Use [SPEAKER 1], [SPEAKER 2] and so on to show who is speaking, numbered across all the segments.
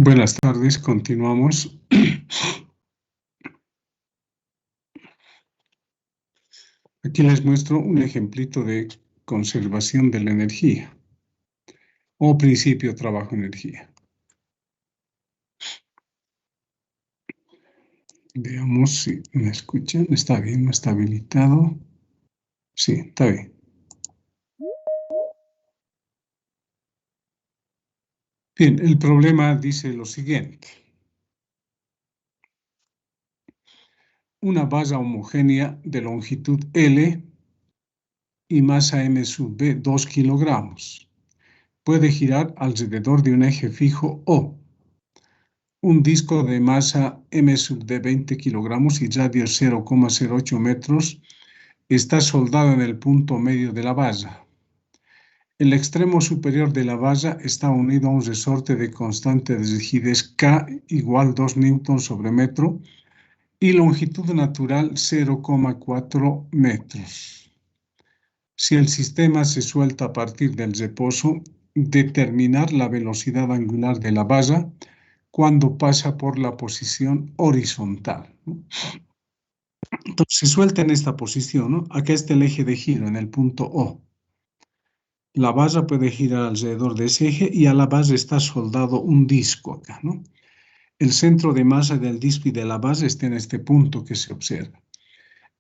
[SPEAKER 1] Buenas tardes, continuamos. Aquí les muestro un ejemplito de conservación de la energía o principio trabajo-energía. Veamos si me escuchan. ¿Está bien? ¿No está habilitado? Sí, está bien. Bien, el problema dice lo siguiente. Una base homogénea de longitud L y masa m sub b 2 kilogramos puede girar alrededor de un eje fijo O. Un disco de masa m sub de 20 kilogramos y radio 0,08 metros está soldado en el punto medio de la base. El extremo superior de la base está unido a un resorte de constante de rigidez K igual 2 newtons sobre metro y longitud natural 0,4 metros. Si el sistema se suelta a partir del reposo, determinar la velocidad angular de la base cuando pasa por la posición horizontal. Entonces se suelta en esta posición, ¿no? Acá está el eje de giro en el punto O. La base puede girar alrededor de ese eje y a la base está soldado un disco acá, ¿no? El centro de masa del disco y de la base está en este punto que se observa.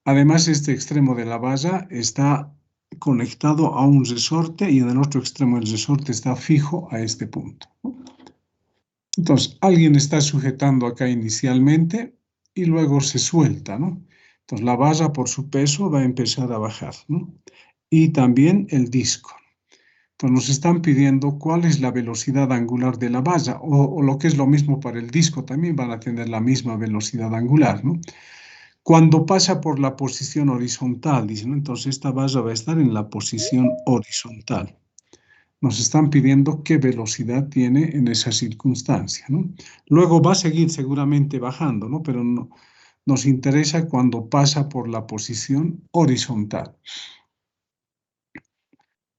[SPEAKER 1] Además, este extremo de la base está conectado a un resorte y en el otro extremo del resorte está fijo a este punto, ¿no? Entonces, alguien está sujetando acá inicialmente y luego se suelta, ¿no? Entonces, la base por su peso va a empezar a bajar, ¿no? Y también el disco. Entonces, nos están pidiendo cuál es la velocidad angular de la base, o lo que es lo mismo para el disco, también van a tener la misma velocidad angular, ¿no? Cuando pasa por la posición horizontal, dicen, ¿no? Entonces, esta base va a estar en la posición horizontal. Nos están pidiendo qué velocidad tiene en esa circunstancia, ¿no? Luego va a seguir seguramente bajando, ¿no? Pero nos interesa cuando pasa por la posición horizontal.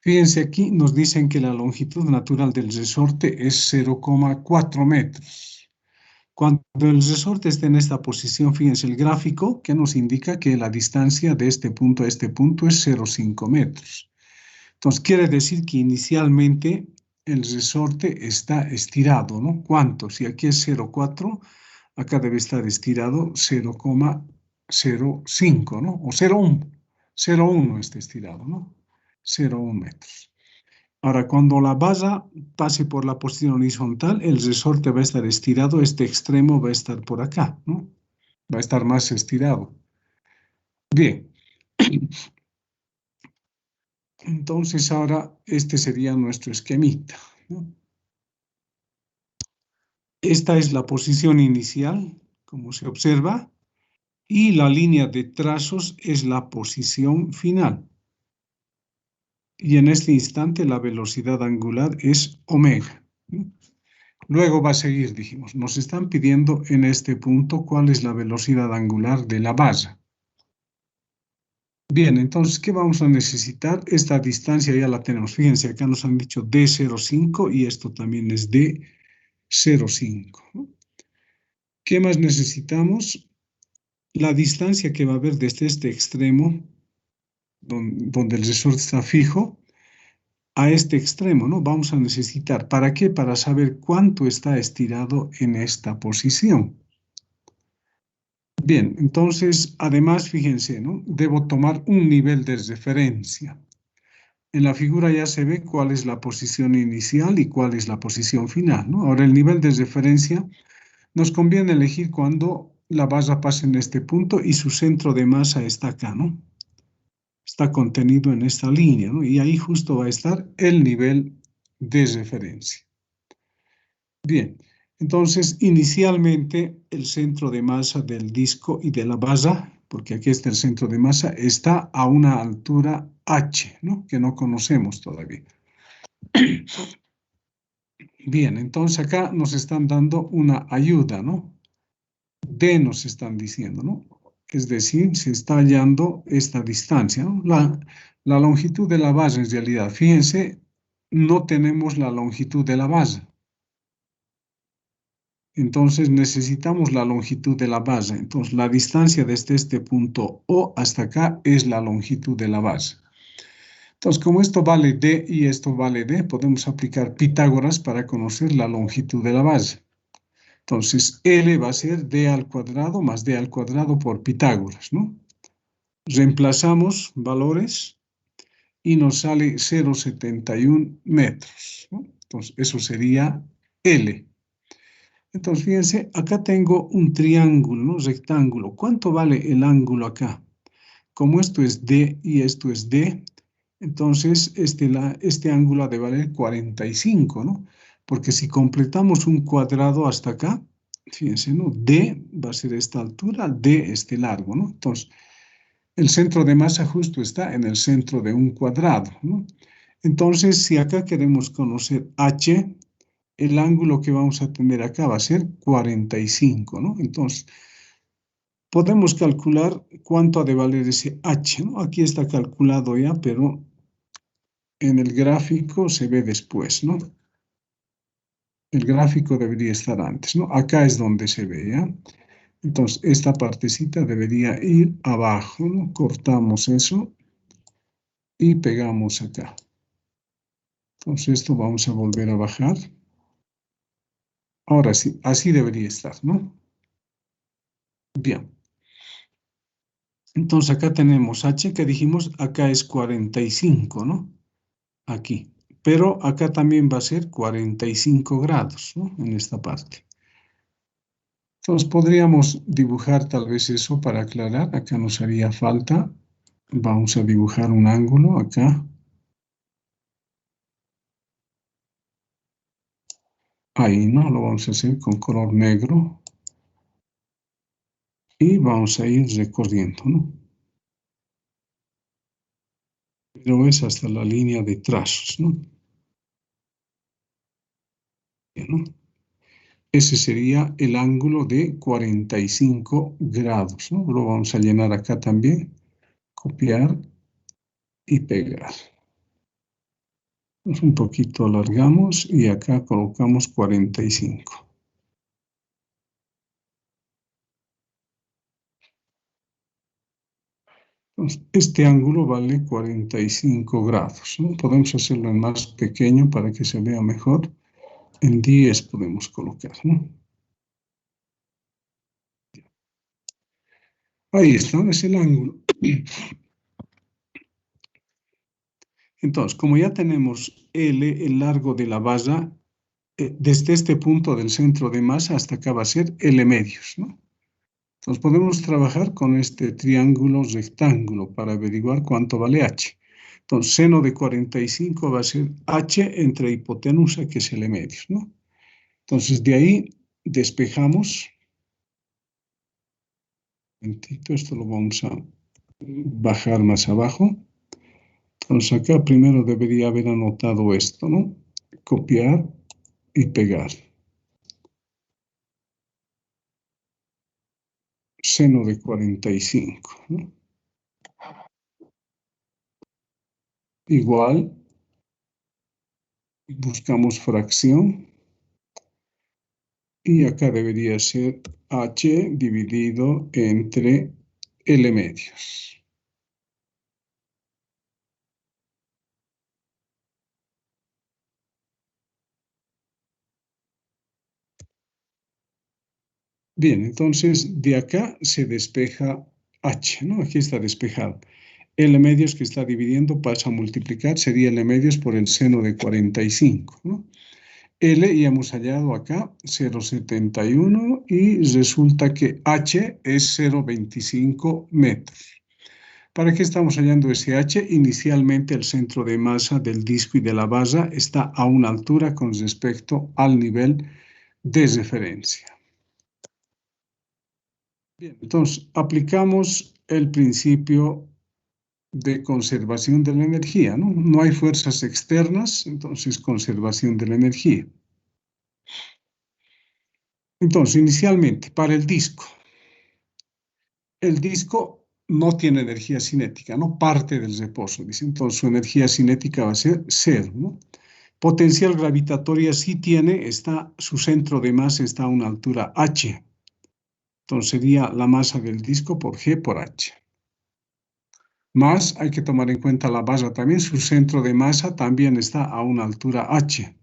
[SPEAKER 1] Fíjense aquí, nos dicen que la longitud natural del resorte es 0,4 metros. Cuando el resorte esté en esta posición, fíjense el gráfico que nos indica que la distancia de este punto a este punto es 0,5 metros. Entonces, quiere decir que inicialmente el resorte está estirado, ¿no? ¿Cuánto? Si aquí es 0,4, acá debe estar estirado 0,05, ¿no? O 0,1. 0,1 está estirado, ¿no? 0,1 metros. Ahora, cuando la base pase por la posición horizontal, el resorte va a estar estirado, este extremo va a estar por acá, ¿no? Va a estar más estirado. Bien. Entonces ahora este sería nuestro esquemita, ¿no? Esta es la posición inicial, como se observa, y la línea de trazos es la posición final. Y en este instante la velocidad angular es omega, ¿no? Luego va a seguir, dijimos, nos están pidiendo en este punto cuál es la velocidad angular de la base. Bien, entonces, ¿qué vamos a necesitar? Esta distancia ya la tenemos. Fíjense, acá nos han dicho D05 y esto también es D05, ¿no? ¿Qué más necesitamos? La distancia que va a haber desde este extremo, donde el resorte está fijo, a este extremo, ¿no? Vamos a necesitar, ¿para qué? Para saber cuánto está estirado en esta posición. Bien, entonces, además, fíjense, ¿no? Debo tomar un nivel de referencia. En la figura ya se ve cuál es la posición inicial y cuál es la posición final, ¿no? Ahora, el nivel de referencia nos conviene elegir cuando la base pasa en este punto y su centro de masa está acá, ¿no? Está contenido en esta línea, ¿no? Y ahí justo va a estar el nivel de referencia. Bien, entonces inicialmente el centro de masa del disco y de la base, porque aquí está el centro de masa, está a una altura h, ¿no? Que no conocemos todavía. Bien, entonces acá nos están dando una ayuda, ¿no? D nos están diciendo, ¿no? Es decir, se está hallando esta distancia, ¿no? La longitud de la base en realidad, fíjense, no tenemos la longitud de la base. Entonces necesitamos la longitud de la base. Entonces la distancia desde este punto O hasta acá es la longitud de la base. Entonces, como esto vale D y esto vale D, podemos aplicar Pitágoras para conocer la longitud de la base. Entonces, L va a ser D al cuadrado más D al cuadrado por Pitágoras, ¿no? Reemplazamos valores y nos sale 0,71 metros, ¿no? Entonces, eso sería L. Entonces, fíjense, acá tengo un triángulo, ¿no? Rectángulo. ¿Cuánto vale el ángulo acá? Como esto es D y esto es D, entonces este ángulo ha de valer 45, ¿no? Porque si completamos un cuadrado hasta acá, fíjense, ¿no? D va a ser esta altura, D este largo, ¿no? Entonces, el centro de masa justo está en el centro de un cuadrado, ¿no? Entonces, si acá queremos conocer H, el ángulo que vamos a tener acá va a ser 45, ¿no? Entonces, podemos calcular cuánto ha de valer ese H, ¿no? Aquí está calculado ya, pero en el gráfico se ve después, ¿no? El gráfico debería estar antes, ¿no? Acá es donde se ve, ¿ya? Entonces, esta partecita debería ir abajo, ¿no? Cortamos eso y pegamos acá. Entonces esto vamos a volver a bajar. Ahora sí, así debería estar, ¿no? Bien. Entonces acá tenemos H que dijimos, acá es 45, ¿no? Aquí. Pero acá también va a ser 45 grados, ¿no? En esta parte. Entonces podríamos dibujar tal vez eso para aclarar. Acá nos haría falta. Vamos a dibujar un ángulo acá. Ahí, ¿no? Lo vamos a hacer con color negro. Y vamos a ir recorriendo, ¿no? Pero es hasta la línea de trazos, ¿no? Bien, ¿no? Ese sería el ángulo de 45 grados, ¿no? Lo vamos a llenar acá también. Copiar y pegar. Un poquito alargamos y acá colocamos 45. Entonces, este ángulo vale 45 grados, ¿no? Podemos hacerlo en más pequeño para que se vea mejor. En 10 podemos colocar, ¿no? Ahí está, es el ángulo. Entonces, como ya tenemos L, el largo de la base, desde este punto del centro de masa hasta acá va a ser L medios, ¿no? Entonces podemos trabajar con este triángulo rectángulo para averiguar cuánto vale H. Entonces, seno de 45 va a ser H entre hipotenusa, que es L medios, ¿no? Entonces, de ahí despejamos. Un momentito, esto lo vamos a bajar más abajo. Entonces, acá primero debería haber anotado esto, ¿no? Copiar y pegar. Seno de 45, ¿no? Igual, buscamos fracción. Y acá debería ser H dividido entre L medios. Bien, entonces de acá se despeja H, ¿no? Aquí está despejado. L medios que está dividiendo pasa a multiplicar, sería L medios por el seno de 45, ¿no? L ya hemos hallado acá 0,71 y resulta que H es 0,25 metros. ¿Para qué estamos hallando ese H? Inicialmente el centro de masa del disco y de la base está a una altura con respecto al nivel de referencia. Bien, entonces aplicamos el principio de conservación de la energía, ¿no? No hay fuerzas externas, entonces conservación de la energía. Entonces, inicialmente, para el disco no tiene energía cinética, no parte del reposo, dice. Entonces, su energía cinética va a ser cero, ¿no? Potencial gravitatoria sí tiene, su centro de masa está a una altura h. Entonces sería la masa del disco por G por H. Más hay que tomar en cuenta la base también, su centro de masa también está a una altura h.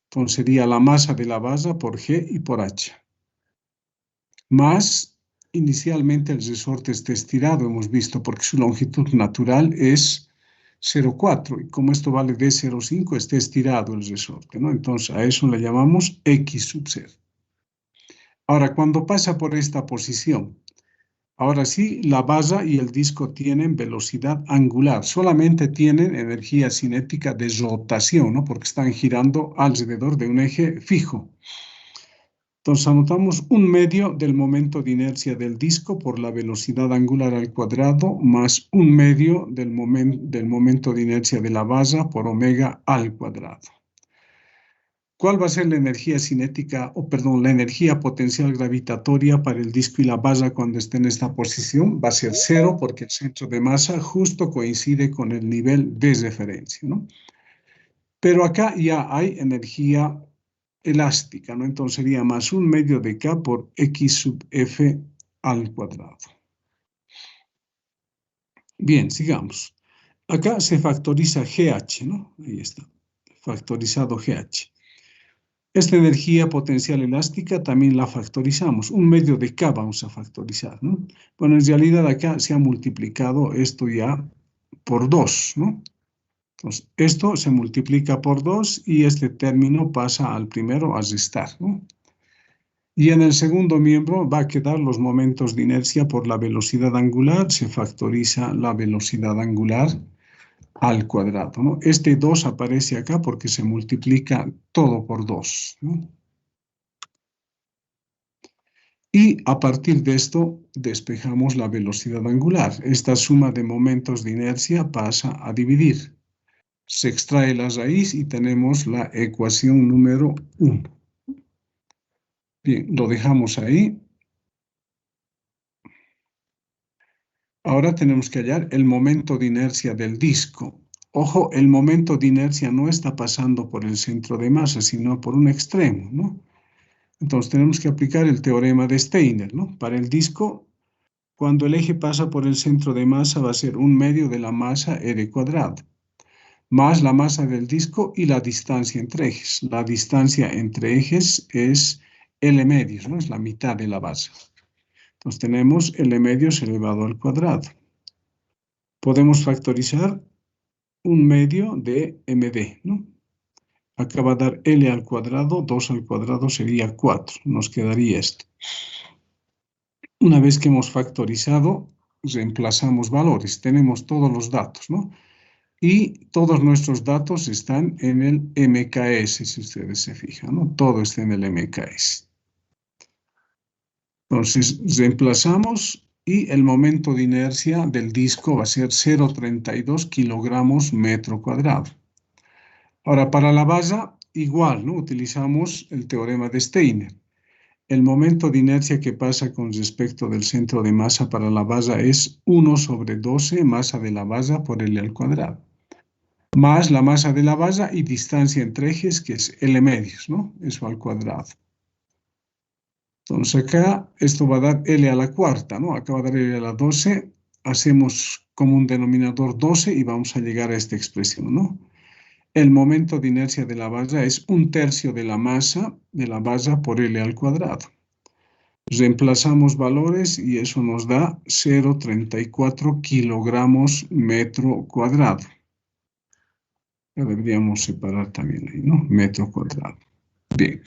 [SPEAKER 1] Entonces sería la masa de la base por G y por H. Más, inicialmente el resorte está estirado, hemos visto, porque su longitud natural es 0,4 y como esto vale de 0,5 está estirado el resorte, ¿no? Entonces a eso le llamamos X sub 0. Ahora, cuando pasa por esta posición, ahora sí, la base y el disco tienen velocidad angular, solamente tienen energía cinética de rotación, ¿no? Porque están girando alrededor de un eje fijo. Entonces anotamos un medio del momento de inercia del disco por la velocidad angular al cuadrado más un medio del momento de inercia de la base por omega al cuadrado. ¿Cuál va a ser la energía cinética, la energía potencial gravitatoria para el disco y la base cuando esté en esta posición? Va a ser cero porque el centro de masa justo coincide con el nivel de referencia, ¿no? Pero acá ya hay energía elástica, ¿no? Entonces sería más un medio de K por X sub F al cuadrado. Bien, sigamos. Acá se factoriza GH, ¿no? Ahí está. factorizado GH. Esta energía potencial elástica también la factorizamos. Un medio de K vamos a factorizar, ¿no? Bueno, en realidad acá se ha multiplicado esto ya por 2, ¿no? Entonces, esto se multiplica por 2 y este término pasa al primero a restar, ¿no? Y en el segundo miembro va a quedar los momentos de inercia por la velocidad angular, se factoriza la velocidad angular al cuadrado, ¿no? Este 2 aparece acá porque se multiplica todo por 2, ¿no? Y a partir de esto despejamos la velocidad angular. Esta suma de momentos de inercia pasa a dividir. Se extrae la raíz y tenemos la ecuación número 1. Bien, lo dejamos ahí. Ahora tenemos que hallar el momento de inercia del disco. Ojo, el momento de inercia no está pasando por el centro de masa, sino por un extremo, ¿no? Entonces tenemos que aplicar el teorema de Steiner, ¿no? Para el disco, cuando el eje pasa por el centro de masa, va a ser un medio de la masa r cuadrado, más la masa del disco y la distancia entre ejes. La distancia entre ejes es L medios, ¿no? Es la mitad de la base. Entonces tenemos L medios elevado al cuadrado. Podemos factorizar un medio de MD, ¿no? Acá va a dar L al cuadrado, 2 al cuadrado sería 4. Nos quedaría esto. Una vez que hemos factorizado, reemplazamos valores. Tenemos todos los datos, ¿no? Y todos nuestros datos están en el MKS, si ustedes se fijan, ¿no? Todo está en el MKS. Entonces, reemplazamos y el momento de inercia del disco va a ser 0,32 kilogramos metro cuadrado. Ahora, para la base, igual, ¿no? Utilizamos el teorema de Steiner. El momento de inercia que pasa con respecto del centro de masa para la base es 1 sobre 12 masa de la base por L al cuadrado, más la masa de la base y distancia entre ejes, que es L medios, ¿no? Eso al cuadrado. Entonces acá esto va a dar L a la cuarta, ¿no? Acá va a dar L a la 12. Hacemos como un denominador 12 y vamos a llegar a esta expresión, ¿no? El momento de inercia de la base es 1/3 de la masa de la base por L al cuadrado. Reemplazamos valores y eso nos da 0,34 kilogramos metro cuadrado. Ya deberíamos separar también ahí, ¿no? Metro cuadrado. Bien,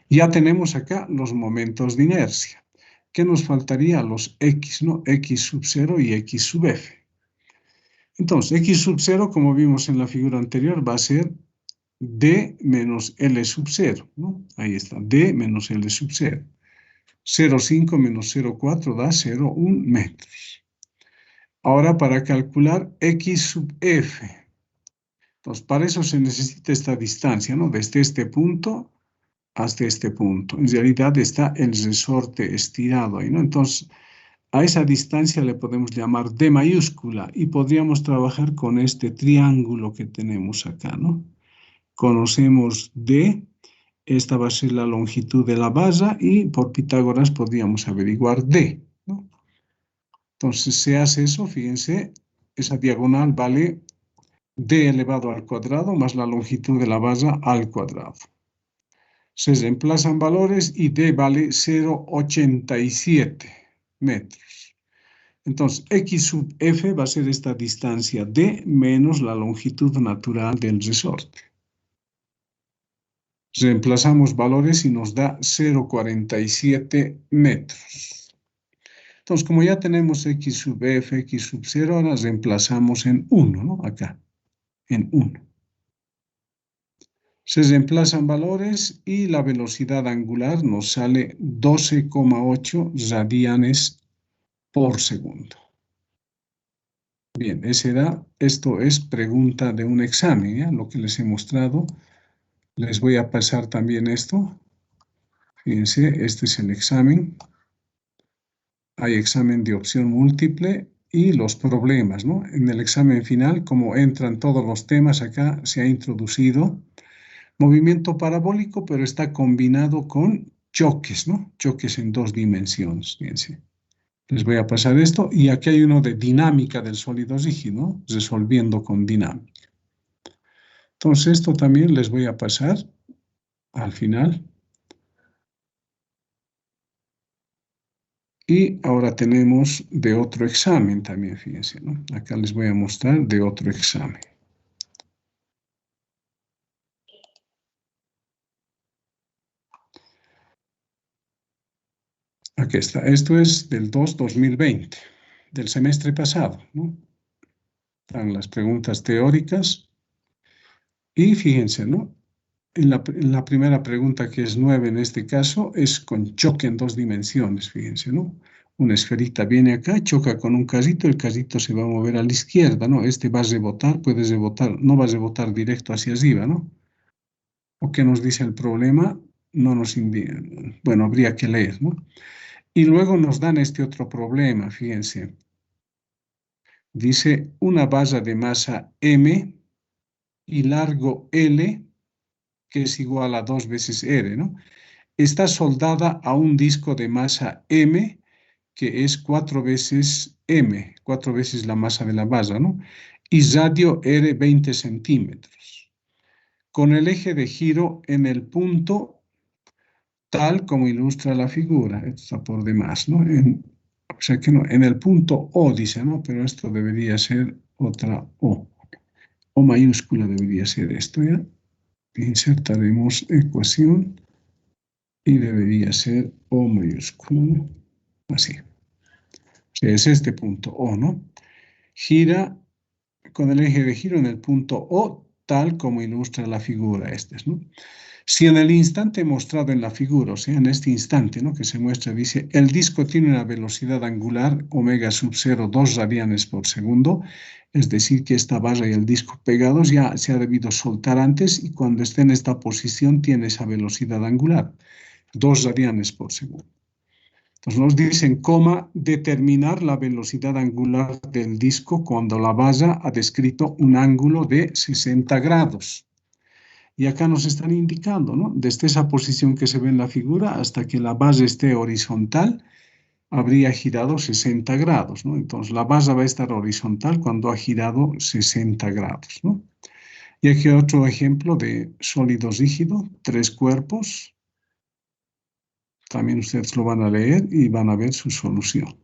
[SPEAKER 1] ya tenemos acá los momentos de inercia. ¿Qué nos faltaría? Los X, ¿no? X sub 0 y X sub F. Entonces, X sub 0, como vimos en la figura anterior, va a ser D menos L sub 0, ¿no? Ahí está, D menos L sub 0. 0,5 menos 0,4 da 0,1 metros. Ahora, para calcular X sub F, entonces, para eso se necesita esta distancia, ¿no? Desde este punto hasta este punto. En realidad está el resorte estirado ahí, ¿no? Entonces, a esa distancia le podemos llamar D mayúscula y podríamos trabajar con este triángulo que tenemos acá, ¿no? Conocemos D, esta va a ser la longitud de la base y por Pitágoras podríamos averiguar D, ¿no? Entonces se hace eso, fíjense, esa diagonal vale D elevado al cuadrado más la longitud de la base al cuadrado. Se reemplazan valores y D vale 0,87 metros. Entonces, X sub F va a ser esta distancia D menos la longitud natural del resorte. Reemplazamos valores y nos da 0,47 metros. Entonces, como ya tenemos X sub F, X sub 0, ahora reemplazamos en 1, ¿no? Acá, en 1. Se reemplazan valores y la velocidad angular nos sale 12,8 radianes por segundo. Bien, esto es pregunta de un examen, ¿ya? Lo que les he mostrado. Les voy a pasar también esto. Fíjense, este es el examen. Hay examen de opción múltiple y los problemas, ¿no? En el examen final, como entran todos los temas acá, se ha introducido movimiento parabólico, pero está combinado con choques, ¿no? Choques en 2 dimensiones, fíjense. Les voy a pasar esto y aquí hay uno de dinámica del sólido rígido, ¿no? Resolviendo con dinámica. Entonces, esto también les voy a pasar al final. Y ahora tenemos de otro examen también, fíjense, ¿no? Acá les voy a mostrar de otro examen. Aquí está. Esto es del 2020, del semestre pasado, ¿no? Están las preguntas teóricas. Y fíjense, ¿no? En la primera pregunta, que es 9 en este caso, es con choque en 2 dimensiones, fíjense, ¿no? Una esferita viene acá, choca con un carrito, el carrito se va a mover a la izquierda, ¿no? Este va a rebotar, puede rebotar, no va a rebotar directo hacia arriba, ¿no? ¿O qué nos dice el problema? No nos indica, bueno, habría que leer, ¿no? Y luego nos dan este otro problema, fíjense. Dice una barra de masa M y largo L, que es igual a 2 veces R, ¿no? Está soldada a un disco de masa M, que es 4 veces M, 4 veces la masa de la barra, ¿no? Y radio R 20 centímetros. Con el eje de giro en el punto tal como ilustra la figura. Esto está por demás, ¿no? O sea que no, en el punto O dice, ¿no? Pero esto debería ser otra O. O mayúscula debería ser esto, ¿ya? Insertaremos ecuación y debería ser O mayúscula, ¿no? Así. O sea, es este punto O, ¿no? Gira con el eje de giro en el punto O, tal como ilustra la figura ¿no? Si en el instante mostrado en la figura, o sea, en este instante, ¿no? Que se muestra, dice, el disco tiene una velocidad angular omega sub 0, 2 radianes por segundo, es decir, que esta barra y el disco pegados ya se ha debido soltar antes y cuando esté en esta posición tiene esa velocidad angular, 2 radianes por segundo. Entonces nos dicen, determinar la velocidad angular del disco cuando la barra ha descrito un ángulo de 60 grados. Y acá nos están indicando, ¿no? Desde esa posición que se ve en la figura hasta que la base esté horizontal, habría girado 60 grados, ¿no? Entonces la base va a estar horizontal cuando ha girado 60 grados, ¿no? Y aquí otro ejemplo de sólido rígido, 3 cuerpos. También ustedes lo van a leer y van a ver su solución.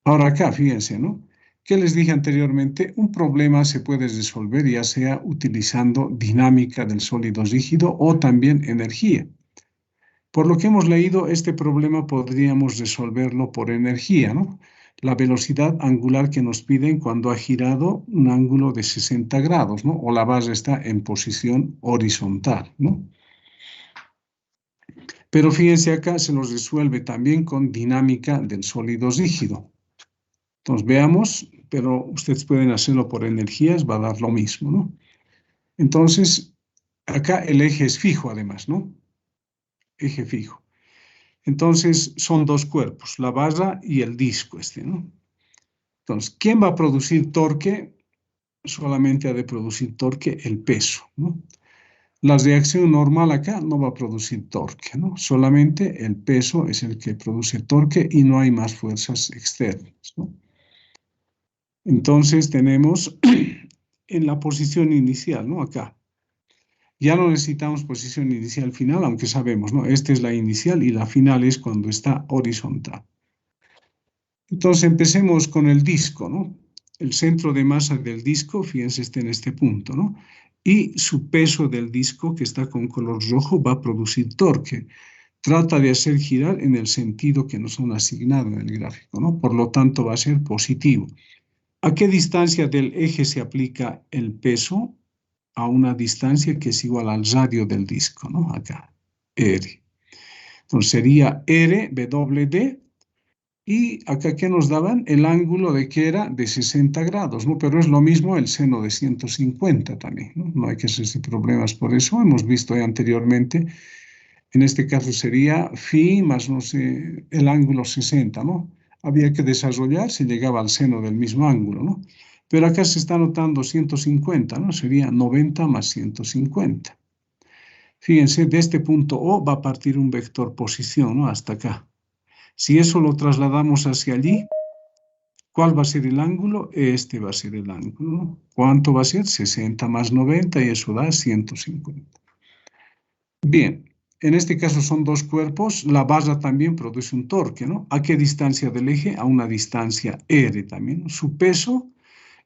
[SPEAKER 1] Ahora acá, fíjense, ¿no? ¿Qué les dije anteriormente? Un problema se puede resolver ya sea utilizando dinámica del sólido rígido o también energía. Por lo que hemos leído, este problema podríamos resolverlo por energía, ¿no? La velocidad angular que nos piden cuando ha girado un ángulo de 60 grados, ¿no? O la base está en posición horizontal, ¿no? Pero fíjense acá, se los resuelve también con dinámica del sólido rígido. Entonces veamos, pero ustedes pueden hacerlo por energías, va a dar lo mismo, ¿no? Entonces, acá el eje es fijo además, ¿no? Eje fijo. Entonces, son 2 cuerpos, la barra y el disco ¿no? Entonces, ¿quién va a producir torque? Solamente ha de producir torque el peso, ¿no? La reacción normal acá no va a producir torque, ¿no? Solamente el peso es el que produce torque y no hay más fuerzas externas, ¿no? Entonces, tenemos en la posición inicial, ¿no? Acá. Ya no necesitamos posición inicial final, aunque sabemos, ¿no? Esta es la inicial y la final es cuando está horizontal. Entonces empecemos con el disco, ¿no? El centro de masa del disco, fíjense, está en este punto, ¿no? Y su peso del disco, que está con color rojo, va a producir torque. Trata de hacer girar en el sentido que nos han asignado en el gráfico, ¿no? Por lo tanto, va a ser positivo. ¿A qué distancia del eje se aplica el peso? A una distancia que es igual al radio del disco, ¿no? Acá, R. Entonces sería R, WD, y acá que nos daban el ángulo de que era de 60 grados, ¿no? Pero es lo mismo el seno de 150 también, ¿no? No hay que hacerse problemas por eso, hemos visto ya anteriormente. En este caso sería phi más, no sé, el ángulo 60, ¿no? Había que desarrollar si llegaba al seno del mismo ángulo, ¿no? Pero acá se está notando 150, ¿no? Sería 90 más 150. Fíjense, de este punto O va a partir un vector posición, ¿no? Hasta acá. Si eso lo trasladamos hacia allí, ¿Cuál va a ser el ángulo? Este va a ser el ángulo, ¿no? ¿Cuánto va a ser? 60 más 90 y eso da 150. Bien, en este caso son dos cuerpos. La barra también produce un torque, ¿no? ¿A qué distancia del eje? A una distancia r también, ¿no? Su peso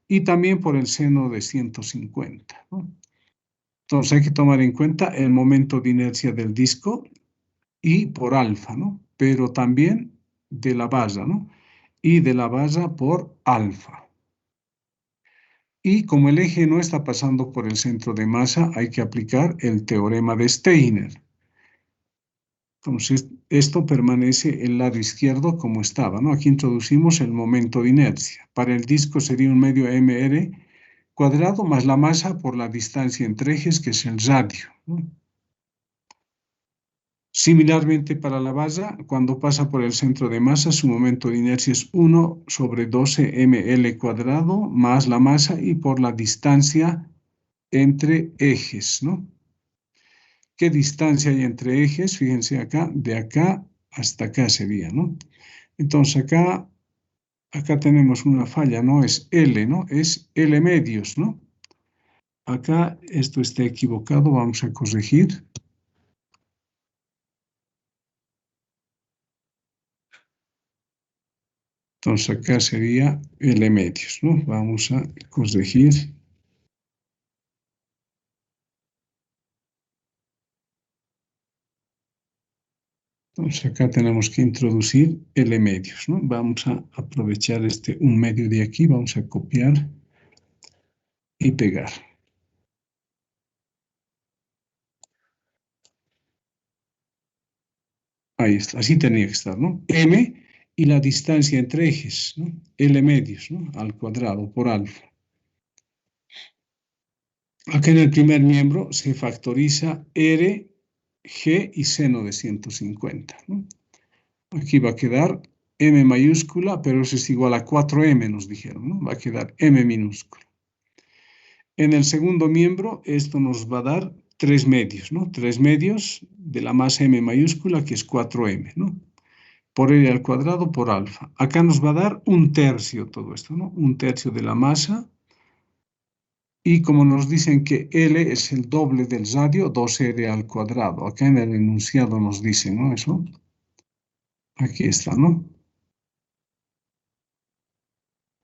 [SPEAKER 1] y también por el seno de 150, ¿no? Entonces hay que tomar en cuenta el momento de inercia del disco y por alfa, ¿no? Pero también de la barra, ¿no? Y de la barra por alfa. Y como el eje no está pasando por el centro de masa, hay que aplicar el teorema de Steiner. Entonces, esto permanece el lado izquierdo como estaba, ¿no? Aquí introducimos el momento de inercia. Para el disco sería un medio mr cuadrado más la masa por la distancia entre ejes, que es el radio, ¿no? Similarmente para la barra, cuando pasa por el centro de masa, su momento de inercia es 1 sobre 12 ml cuadrado más la masa y por la distancia entre ejes, ¿no? ¿Qué distancia hay entre ejes? Fíjense acá, de acá hasta acá sería, ¿no? Entonces acá tenemos una falla, no es L, ¿no? Es L medios, ¿no? Acá esto está equivocado, vamos a corregir. Entonces acá sería L medios, ¿no? Vamos a corregir. Entonces acá tenemos que introducir L medios, ¿no? Vamos a aprovechar un medio de aquí, vamos a copiar y pegar. Ahí está, así tenía que estar, ¿no? M y la distancia entre ejes, ¿no? L medios, ¿no? Al cuadrado por alfa. Acá en el primer miembro se factoriza R, G y seno de 150, ¿no? Aquí va a quedar M mayúscula, pero eso es igual a 4M, nos dijeron, ¿no? Va a quedar M minúscula. En el segundo miembro, esto nos va a dar 3 medios, ¿no? 3 medios de la masa M mayúscula, que es 4M, ¿no? Por L al cuadrado por alfa. Acá nos va a dar un tercio todo esto, ¿no? Un tercio de la masa. Y como nos dicen que L es el doble del radio, 2R al cuadrado. Acá en el enunciado nos dicen, ¿no? Eso. Aquí está, ¿no?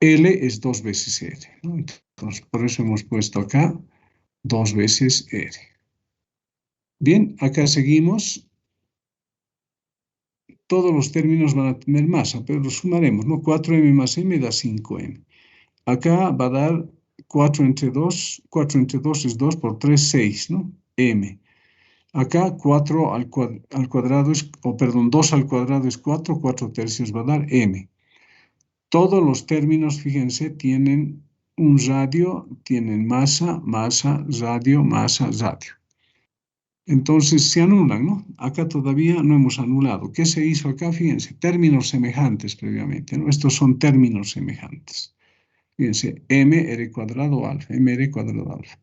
[SPEAKER 1] L es 2 veces R, ¿no? Entonces, por eso hemos puesto acá 2 veces R. Bien, acá seguimos. Todos los términos van a tener masa, pero los sumaremos, ¿no? 4M más M da 5M. Acá va a dar 4 entre 2, 4 entre 2 es 2 por 3, 6, ¿no? M. Acá 4 al cuadrado es, perdón, 2 al cuadrado es 4, 4 tercios va a dar M. Todos los términos, fíjense, tienen un radio, tienen masa, masa, radio, masa, radio. Entonces se anulan, ¿no? Acá todavía no hemos anulado. ¿Qué se hizo acá? Fíjense, términos semejantes previamente, ¿no? Estos son términos semejantes. Fíjense, mr cuadrado alfa, mr cuadrado alfa.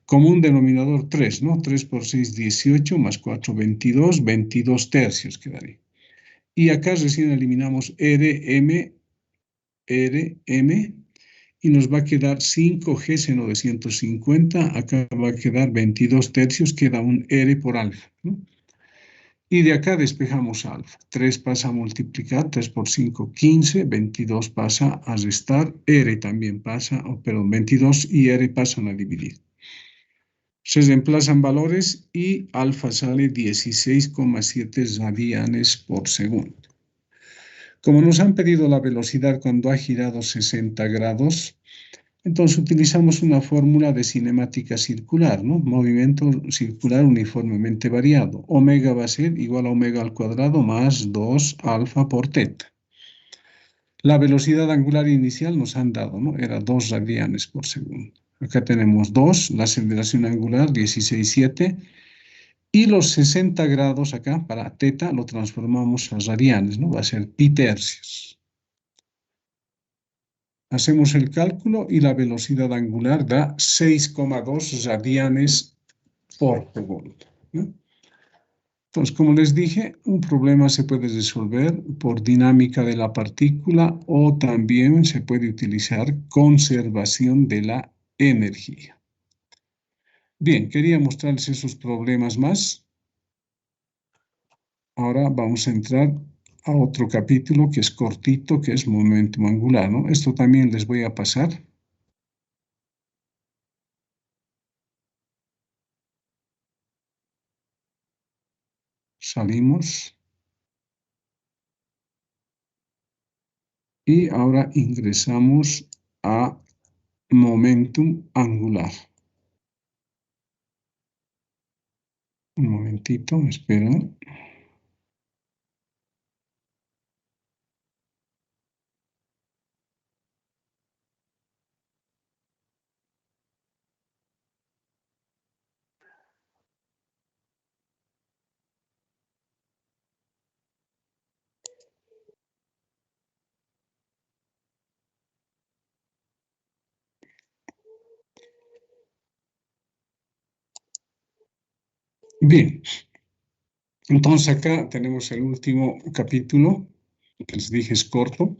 [SPEAKER 1] Común denominador 3, ¿no? 3 por 6, 18, más 4, 22, 22 tercios quedaría. Y acá recién eliminamos rm, rm, y nos va a quedar 5G seno de 150, acá va a quedar 22 tercios, queda un R por alfa, ¿no? Y de acá despejamos alfa. 3 pasa a multiplicar, 3 por 5, 15, 22 pasa a restar, R también pasa, perdón, 22 y R pasan a dividir. Se reemplazan valores y alfa sale 16,7 radianes por segundo. Como nos han pedido la velocidad cuando ha girado 60 grados, entonces utilizamos una fórmula de cinemática circular, ¿no? Movimiento circular uniformemente variado. Omega va a ser igual a omega al cuadrado más 2 alfa por teta. La velocidad angular inicial nos han dado, ¿no? Era 2 radianes por segundo. Acá tenemos 2, la aceleración angular 16,7 y los 60 grados acá para teta lo transformamos a radianes, ¿no? Va a ser pi tercios. Hacemos el cálculo y la velocidad angular da 6,2 radianes por segundo, ¿no? Entonces, como les dije, un problema se puede resolver por dinámica de la partícula o también se puede utilizar conservación de la energía. Bien, quería mostrarles esos problemas más. Ahora vamos a entrar a otro capítulo que es cortito, que es momentum angular, ¿no? Esto también les voy a pasar. Salimos. Y ahora ingresamos a momentum angular. Un momentito, me espera. Bien, entonces acá tenemos el último capítulo, que les dije es corto.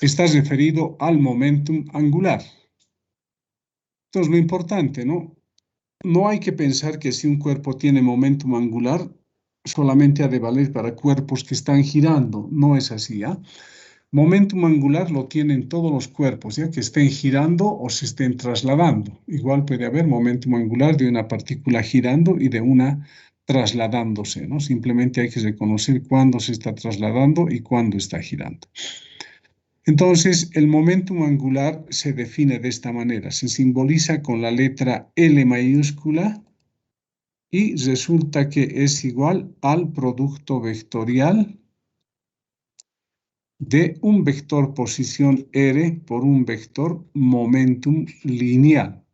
[SPEAKER 1] Está referido al momentum angular. Entonces, lo importante, ¿no? No hay que pensar que si un cuerpo tiene momentum angular, solamente ha de valer para cuerpos que están girando. No es así, ¿ah? Momentum angular lo tienen todos los cuerpos, ya que estén girando o se estén trasladando. Igual puede haber momentum angular de una partícula girando y de una trasladándose, ¿no? Simplemente hay que reconocer cuándo se está trasladando y cuándo está girando. Entonces, el momentum angular se define de esta manera. Se simboliza con la letra L mayúscula y resulta que es igual al producto vectorial de un vector posición R por un vector momentum lineal.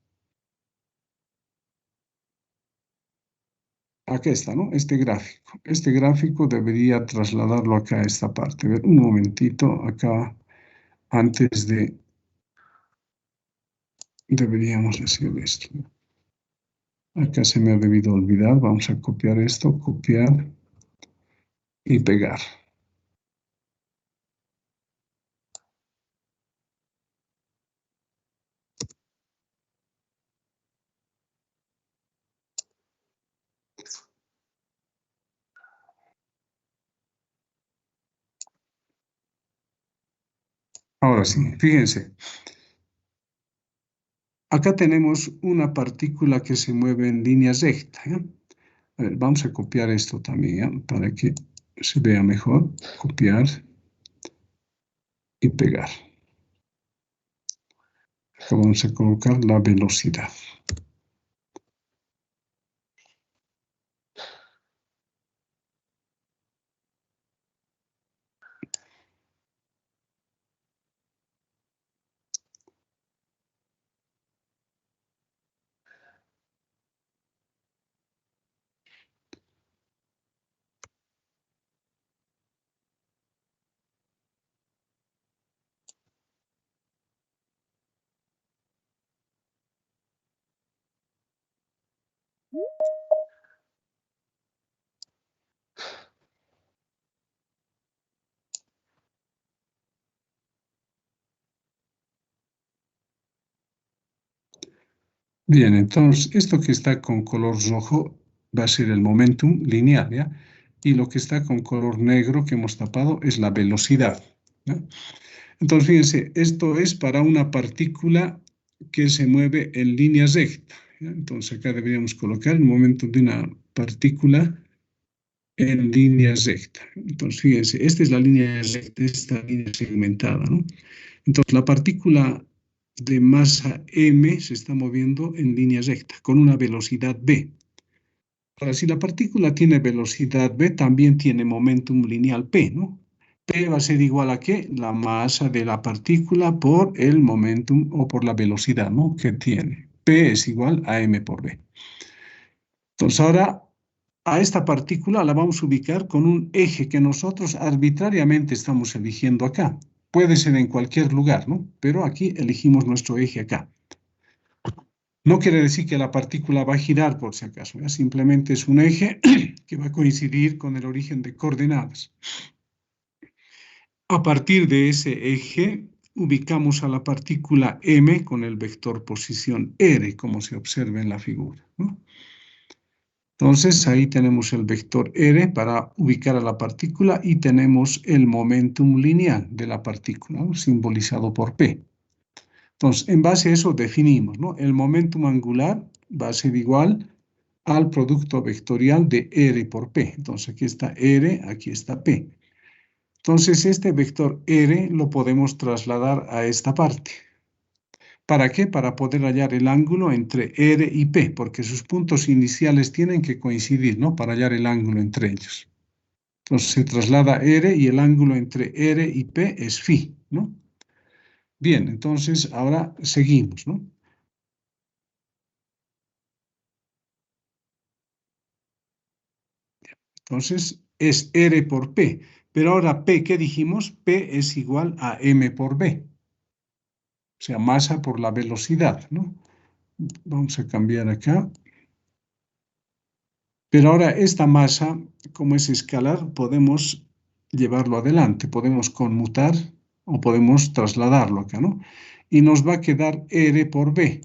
[SPEAKER 1] Acá está, ¿no? Este gráfico. Este gráfico debería trasladarlo acá a esta parte. A ver, un momentito, acá, antes de... Deberíamos hacer esto. Acá se me ha debido olvidar. Vamos a copiar esto, copiar y pegar. Ahora sí, fíjense. Acá tenemos una partícula que se mueve en línea recta, ¿ya? A ver, vamos a copiar esto también, ¿ya? Para que se vea mejor. Copiar y pegar. Acá vamos a colocar la velocidad. Bien, entonces esto que está con color rojo va a ser el momentum lineal, ¿ya? Y lo que está con color negro que hemos tapado es la velocidad, ¿ya? Entonces, fíjense, esto es para una partícula que se mueve en línea recta, ¿ya? Entonces, acá deberíamos colocar el momentum de una partícula en línea recta. Entonces, fíjense, esta es la línea recta, esta línea segmentada, ¿no? Entonces, la partícula de masa m se está moviendo en línea recta con una velocidad v. Ahora, si la partícula tiene velocidad v, también tiene momentum lineal p, ¿no? P va a ser igual a ¿qué? La masa de la partícula por el momentum o por la velocidad, ¿no? Que tiene. P es igual a m por v. Entonces, ahora a esta partícula la vamos a ubicar con un eje que nosotros arbitrariamente estamos eligiendo acá. Puede ser en cualquier lugar, ¿no? Pero aquí elegimos nuestro eje acá. No quiere decir que la partícula va a girar por si acaso, ¿ya? Simplemente es un eje que va a coincidir con el origen de coordenadas. A partir de ese eje, ubicamos a la partícula m con el vector posición r, como se observa en la figura, ¿no? Entonces, ahí tenemos el vector r para ubicar a la partícula y tenemos el momentum lineal de la partícula, ¿no? Simbolizado por P. Entonces, en base a eso definimos, ¿no? El momentum angular va a ser igual al producto vectorial de R por P. Entonces, aquí está R, aquí está P. Entonces, este vector R lo podemos trasladar a esta parte. ¿Para qué? Para poder hallar el ángulo entre R y P, porque sus puntos iniciales tienen que coincidir, ¿no? Para hallar el ángulo entre ellos. Entonces, se traslada R y el ángulo entre R y P es phi, ¿no? Bien, entonces ahora seguimos, ¿no? Entonces es R por P, pero ahora P, ¿qué dijimos? P es igual a M por B, o sea, masa por la velocidad, ¿no? Vamos a cambiar acá. Pero ahora esta masa, como es escalar, podemos llevarlo adelante, podemos conmutar o podemos trasladarlo acá, ¿no? Y nos va a quedar R por B.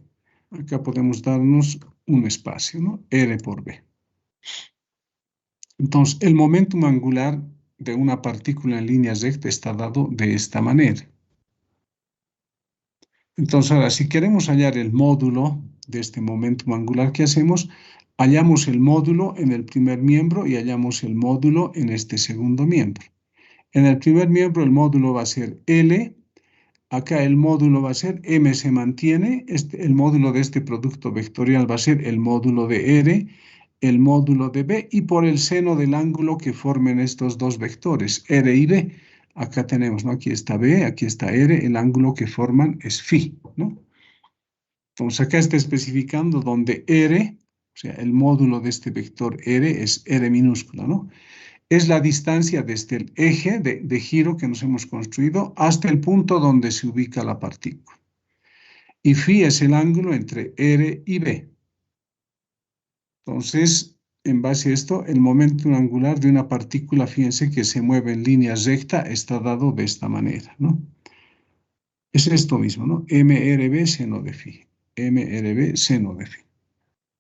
[SPEAKER 1] Acá podemos darnos un espacio, ¿no? R por B. Entonces, el momentum angular de una partícula en línea recta está dado de esta manera. Entonces, ahora, si queremos hallar el módulo de este momentum angular, ¿qué hacemos? Hallamos el módulo en el primer miembro y hallamos el módulo en este segundo miembro. En el primer miembro el módulo va a ser L, acá el módulo va a ser M se mantiene, el módulo de este producto vectorial va a ser el módulo de R, el módulo de B y por el seno del ángulo que formen estos dos vectores, R y B. Acá tenemos, ¿no? Aquí está B, aquí está R, el ángulo que forman es phi, ¿no? Entonces acá está especificando donde R, o sea, el módulo de este vector R es R minúscula, ¿no? Es la distancia desde el eje de giro que nos hemos construido hasta el punto donde se ubica la partícula. Y phi es el ángulo entre R y B. Entonces, en base a esto, el momento angular de una partícula, fíjense que se mueve en línea recta, está dado de esta manera, ¿no? Es esto mismo, ¿no? MRB seno de phi. MRB seno de phi.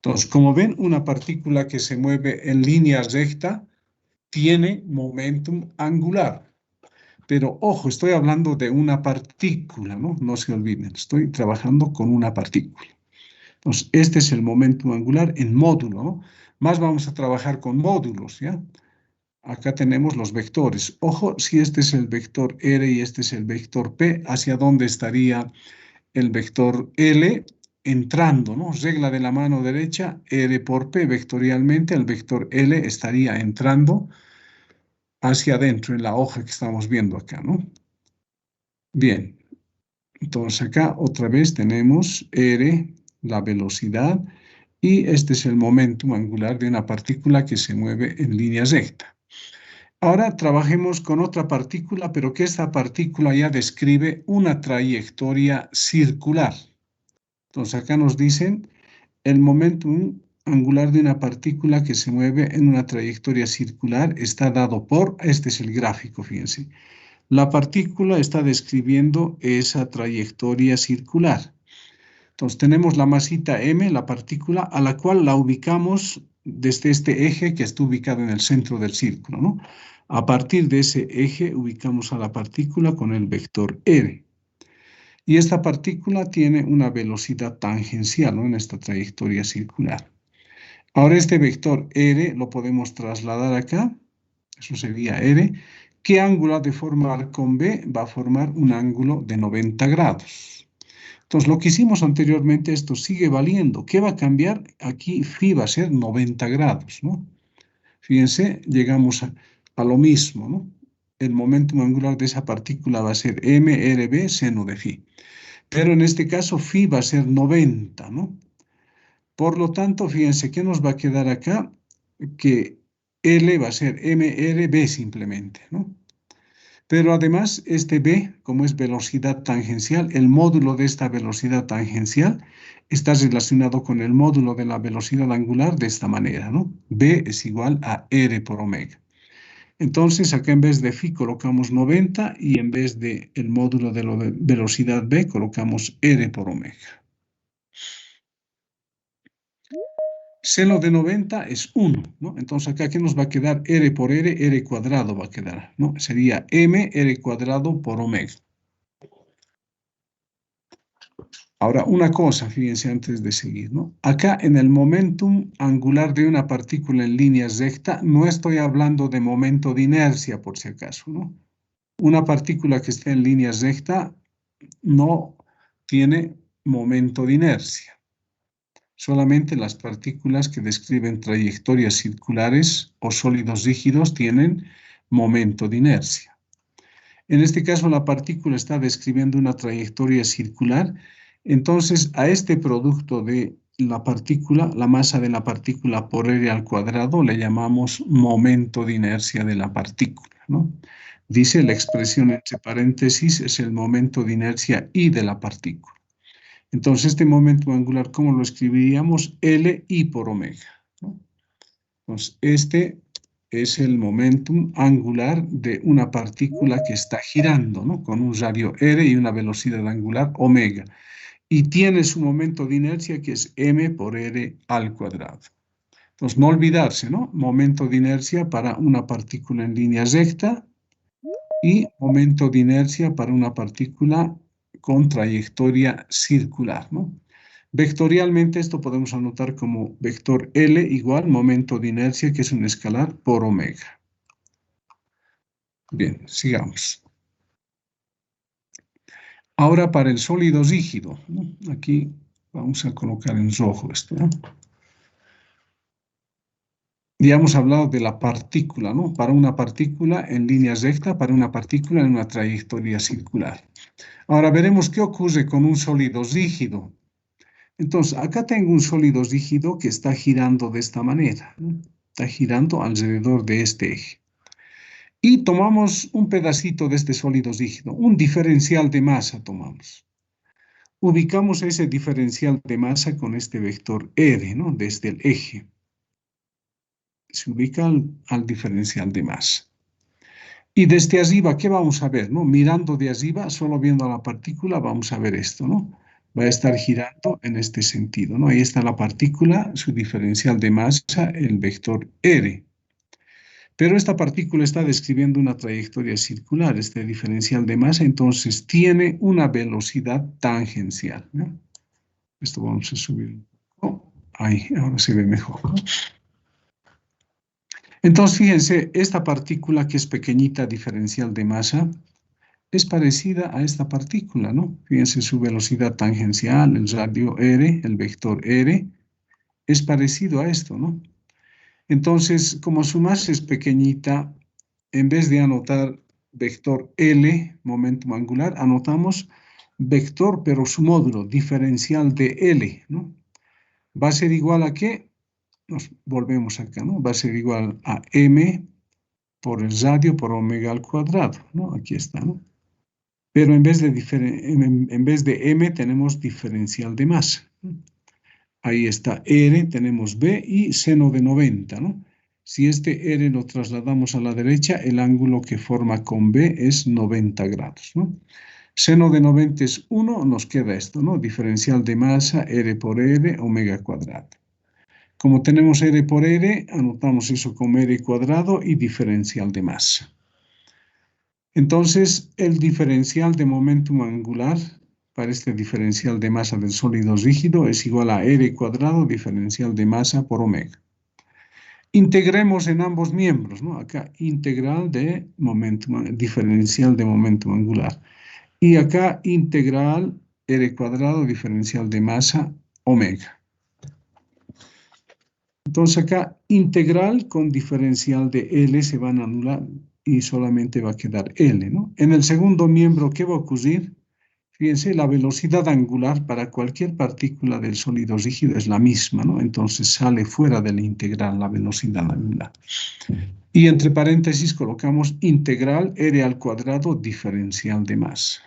[SPEAKER 1] Entonces, como ven, una partícula que se mueve en línea recta tiene momentum angular. Pero ojo, estoy hablando de una partícula, ¿no? No se olviden, estoy trabajando con una partícula. Entonces, este es el momento angular en módulo, ¿no? Más vamos a trabajar con módulos, ¿ya? Acá tenemos los vectores. Ojo, si este es el vector R y este es el vector P, ¿hacia dónde estaría el vector L? Entrando, ¿no? Regla de la mano derecha, R por P, vectorialmente el vector L estaría entrando hacia adentro en la hoja que estamos viendo acá, ¿no? Bien, entonces acá otra vez tenemos R, la velocidad, y este es el momentum angular de una partícula que se mueve en línea recta. Ahora trabajemos con otra partícula, pero que esta partícula ya describe una trayectoria circular. Entonces acá nos dicen el momentum angular de una partícula que se mueve en una trayectoria circular está dado por, este es el gráfico, fíjense. La partícula está describiendo esa trayectoria circular. Entonces tenemos la masita m, la partícula, a la cual la ubicamos desde este eje que está ubicado en el centro del círculo, ¿no? A partir de ese eje ubicamos a la partícula con el vector r. Y esta partícula tiene una velocidad tangencial, ¿no? En esta trayectoria circular. Ahora este vector r lo podemos trasladar acá, eso sería r. ¿Qué ángulo ha de formar con B? Va a formar un ángulo de 90 grados. Entonces, lo que hicimos anteriormente, esto sigue valiendo. ¿Qué va a cambiar? Aquí phi va a ser 90 grados, ¿no? Fíjense, llegamos a lo mismo, ¿no? El momento angular de esa partícula va a ser mRB seno de phi. Pero en este caso, phi va a ser 90, ¿no? Por lo tanto, fíjense, ¿qué nos va a quedar acá? Que L va a ser mRB simplemente, ¿no? Pero además, este b, como es velocidad tangencial, el módulo de esta velocidad tangencial está relacionado con el módulo de la velocidad angular de esta manera, ¿no? B es igual a R por omega. Entonces, acá en vez de phi colocamos 90 y en vez de el módulo de la velocidad b colocamos R por omega. Seno de 90 es 1, ¿no? Entonces acá, ¿qué nos va a quedar? R por R cuadrado va a quedar, ¿no? Sería M R cuadrado por omega. Ahora, una cosa, fíjense antes de seguir, ¿no? Acá en el momentum angular de una partícula en línea recta, no estoy hablando de momento de inercia, por si acaso, ¿no? Una partícula que esté en línea recta no tiene momento de inercia. Solamente las partículas que describen trayectorias circulares o sólidos rígidos tienen momento de inercia. En este caso, la partícula está describiendo una trayectoria circular. Entonces, a este producto de la partícula, la masa de la partícula por R al cuadrado, le llamamos momento de inercia de la partícula, ¿no? Dice la expresión entre paréntesis es el momento de inercia I de la partícula. Entonces, este momento angular, ¿cómo lo escribiríamos? Li por omega, ¿no? Entonces, este es el momentum angular de una partícula que está girando, ¿no? Con un radio r y una velocidad angular omega. Y tiene su momento de inercia que es m por r al cuadrado. Entonces, no olvidarse, ¿no? Momento de inercia para una partícula en línea recta y momento de inercia para una partícula con trayectoria circular, ¿no? Vectorialmente esto podemos anotar como vector L igual momento de inercia, que es un escalar, por omega. Bien, sigamos. Ahora para el sólido rígido, ¿no? Aquí vamos a colocar en rojo esto, ¿no? Ya hemos hablado de la partícula, ¿no? Para una partícula en línea recta, para una partícula en una trayectoria circular. Ahora veremos qué ocurre con un sólido rígido. Entonces, acá tengo un sólido rígido que está girando de esta manera, ¿no? Está girando alrededor de este eje. Y tomamos un pedacito de este sólido rígido, un diferencial de masa tomamos. Ubicamos ese diferencial de masa con este vector R, ¿no? Desde el eje. Se ubica al diferencial de masa. Y desde arriba, ¿qué vamos a ver, no? Mirando de arriba, solo viendo la partícula, vamos a ver esto, ¿no? Va a estar girando en este sentido, ¿no? Ahí está la partícula, su diferencial de masa, el vector R. Pero esta partícula está describiendo una trayectoria circular, este diferencial de masa, entonces tiene una velocidad tangencial, ¿no? Esto vamos a subir. Oh, ahí, ahora se ve mejor, ¿no? Entonces, fíjense, esta partícula que es pequeñita, diferencial de masa, es parecida a esta partícula, ¿no? Fíjense su velocidad tangencial, el radio R, el vector R, es parecido a esto, ¿no? Entonces, como su masa es pequeñita, en vez de anotar vector L, momento angular, anotamos vector, pero su módulo, diferencial de L, ¿no? Va a ser igual a ¿qué? Nos volvemos acá, ¿no? Va a ser igual a M por el radio por omega al cuadrado, ¿no? Aquí está, ¿no? Pero en vez de M tenemos diferencial de masa. Ahí está R, tenemos B y seno de 90, ¿no? Si este R lo trasladamos a la derecha, el ángulo que forma con B es 90 grados, ¿no? Seno de 90 es 1, nos queda esto, ¿no? Diferencial de masa, R por R, omega cuadrado. Como tenemos R por R, anotamos eso como R cuadrado y diferencial de masa. Entonces, el diferencial de momentum angular para este diferencial de masa del sólido rígido es igual a R cuadrado diferencial de masa por omega. Integremos en ambos miembros, ¿no? Acá integral de momentum, diferencial de momentum angular. Y acá integral R cuadrado diferencial de masa omega. Entonces acá integral con diferencial de L se van a anular y solamente va a quedar L, ¿no? En el segundo miembro, ¿qué va a ocurrir? Fíjense, la velocidad angular para cualquier partícula del sólido rígido es la misma, ¿no? Entonces sale fuera de la integral la velocidad angular. Y entre paréntesis colocamos integral R al cuadrado diferencial de masa.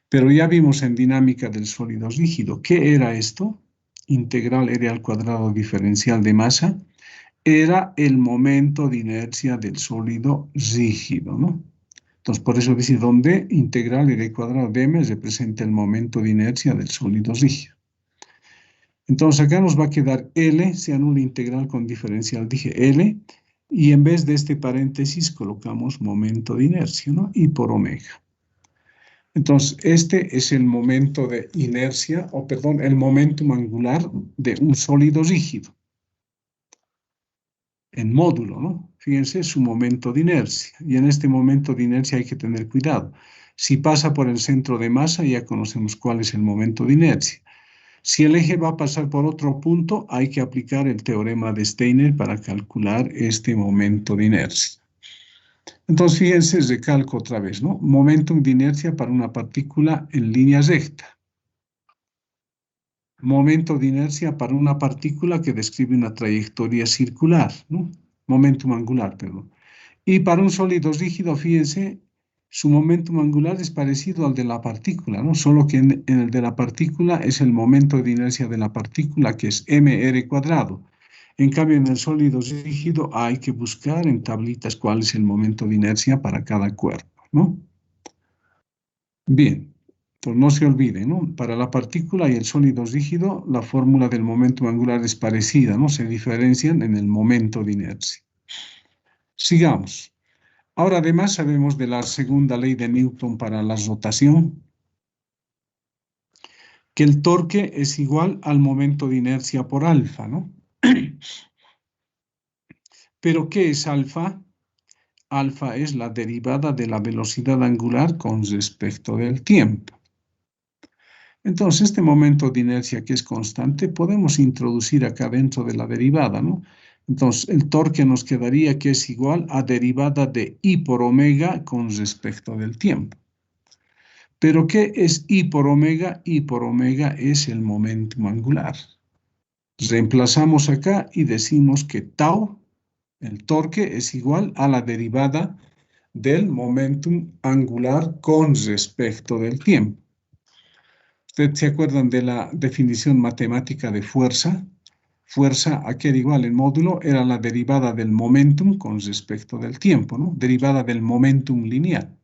[SPEAKER 1] Pero ya vimos en dinámica del sólido rígido. ¿Qué era esto? Integral R al cuadrado diferencial de masa. Era el momento de inercia del sólido rígido, ¿no? Entonces, por eso dice donde integral R al cuadrado de m representa el momento de inercia del sólido rígido. Entonces, acá nos va a quedar L, se anula integral con diferencial, dije L, y en vez de este paréntesis colocamos momento de inercia, ¿no? Y por omega. Entonces, este es el momento de inercia, o perdón, el momentum angular de un sólido rígido. En módulo, ¿no? Fíjense, su momento de inercia. Y en este momento de inercia hay que tener cuidado. Si pasa por el centro de masa, ya conocemos cuál es el momento de inercia. Si el eje va a pasar por otro punto, hay que aplicar el teorema de Steiner para calcular este momento de inercia. Entonces, fíjense, recalco otra vez, ¿no? Momentum de inercia para una partícula en línea recta. Momento de inercia para una partícula que describe una trayectoria circular, ¿no? Momentum angular, perdón. Y para un sólido rígido, fíjense, su momentum angular es parecido al de la partícula, ¿no? Solo que en el de la partícula es el momento de inercia de la partícula, que es mr cuadrado. En cambio, en el sólido rígido hay que buscar en tablitas cuál es el momento de inercia para cada cuerpo, ¿no? Bien, entonces no se olvide, ¿no? Para la partícula y el sólido rígido, la fórmula del momento angular es parecida, ¿no? Se diferencian en el momento de inercia. Sigamos. Ahora además sabemos de la segunda ley de Newton para la rotación, que el torque es igual al momento de inercia por alfa, ¿no? ¿Pero qué es alfa? Alfa es la derivada de la velocidad angular con respecto del tiempo. Entonces, este momento de inercia que es constante, podemos introducir acá dentro de la derivada, ¿no? Entonces, el torque nos quedaría que es igual a derivada de I por omega con respecto del tiempo. ¿Pero qué es I por omega? I por omega es el momentum angular. Reemplazamos acá y decimos que tau, el torque, es igual a la derivada del momentum angular con respecto del tiempo. ¿Ustedes se acuerdan de la definición matemática de fuerza? Fuerza, aquí era igual, el módulo era la derivada del momentum con respecto del tiempo, ¿no? Derivada del momentum lineal.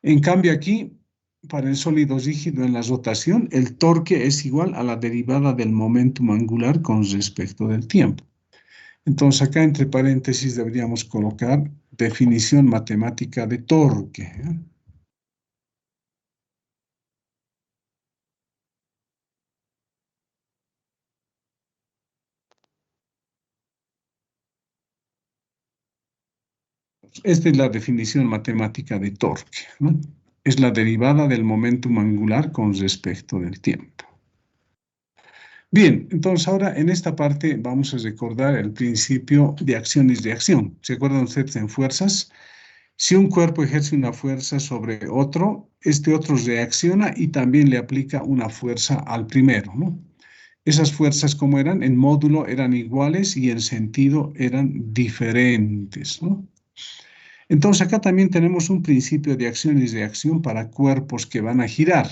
[SPEAKER 1] En cambio aquí, para el sólido rígido en la rotación, el torque es igual a la derivada del momentum angular con respecto del tiempo. Entonces acá entre paréntesis deberíamos colocar definición matemática de torque, ¿eh? Esta es la definición matemática de torque, ¿no? Es la derivada del momentum angular con respecto del tiempo. Bien, entonces ahora en esta parte vamos a recordar el principio de acción y reacción. ¿Se acuerdan ustedes en fuerzas? Si un cuerpo ejerce una fuerza sobre otro, este otro reacciona y también le aplica una fuerza al primero, ¿no? Esas fuerzas, como eran, en módulo eran iguales y en sentido eran diferentes, ¿no? Entonces acá también tenemos un principio de acción y reacción para cuerpos que van a girar.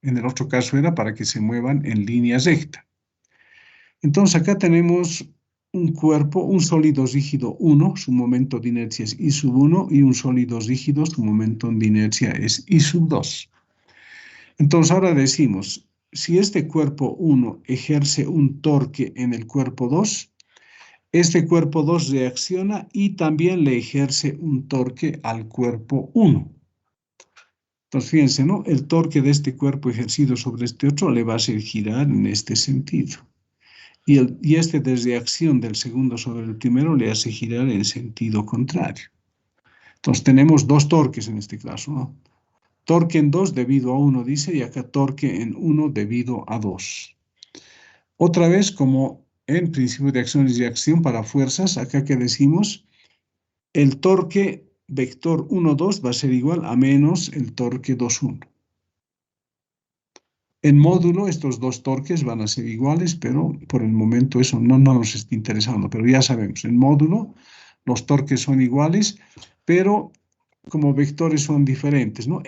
[SPEAKER 1] En el otro caso era para que se muevan en línea recta. Entonces acá tenemos un cuerpo, un sólido rígido 1, su momento de inercia es I sub 1, y un sólido rígido, su momento de inercia es I sub 2. Entonces ahora decimos, si este cuerpo 1 ejerce un torque en el cuerpo 2, este cuerpo 2 reacciona y también le ejerce un torque al cuerpo 1. Entonces, fíjense, ¿no? El torque de este cuerpo ejercido sobre este otro le va a hacer girar en este sentido. Y este de reacción del segundo sobre el primero le hace girar en sentido contrario. Entonces, tenemos dos torques en este caso, ¿no? Torque en 2 debido a 1, dice, y acá torque en 1 debido a 2. Otra vez, como en principio de acción y reacción para fuerzas, acá que decimos, el torque vector 1, 2 va a ser igual a menos el torque 2, 1. En módulo, estos dos torques van a ser iguales, pero por el momento eso no nos está interesando, pero ya sabemos, en módulo Los torques son iguales, pero como vectores son diferentes, ¿no?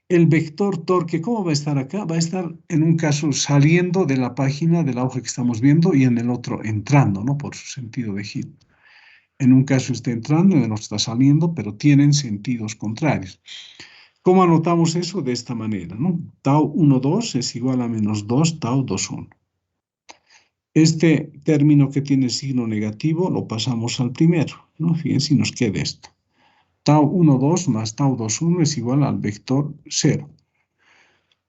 [SPEAKER 1] El vector torque, ¿cómo va a estar acá? Va a estar en un caso saliendo de la página de la hoja que estamos viendo y en el otro entrando, ¿no? Por su sentido de giro. En un caso está entrando, en el otro está saliendo, pero tienen sentidos contrarios. ¿Cómo anotamos eso? De esta manera, ¿no? Tau 1, 2 es igual a menos 2 tau 2, 1. Este término que tiene signo negativo lo pasamos al primero, ¿no? Fíjense, nos queda esto. Tau 1, 2 más tau 2, 1 es igual al vector 0.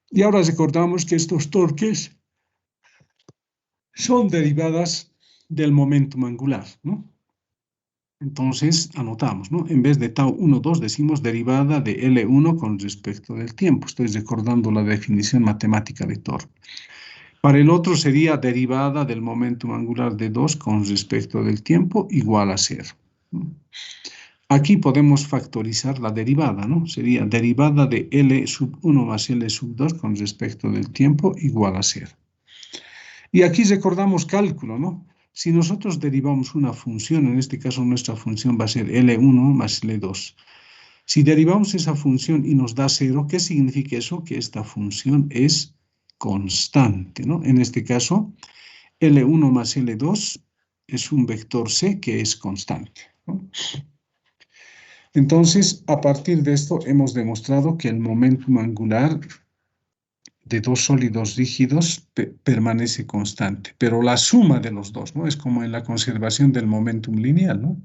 [SPEAKER 1] Y ahora recordamos que estos torques son derivadas del momentum angular, ¿no? Entonces anotamos, ¿no? En vez de tau 1, 2 decimos derivada de L1 con respecto del tiempo. Estoy recordando la definición matemática de torque. Para el otro sería derivada del momentum angular de 2 con respecto del tiempo igual a 0. Aquí podemos factorizar la derivada, ¿no? Sería derivada de L sub 1 más L sub 2 con respecto del tiempo igual a 0. Y aquí recordamos cálculo, ¿no? Si nosotros derivamos una función, en este caso nuestra función va a ser L1 más L2. Si derivamos esa función y nos da 0, ¿qué significa eso? Que esta función es constante, ¿no? En este caso, L1 más L2 es un vector C que es constante, ¿no? Entonces, a partir de esto hemos demostrado que el momentum angular de dos sólidos rígidos permanece constante, pero la suma de los dos, ¿no? Es como en la conservación del momentum lineal, ¿no?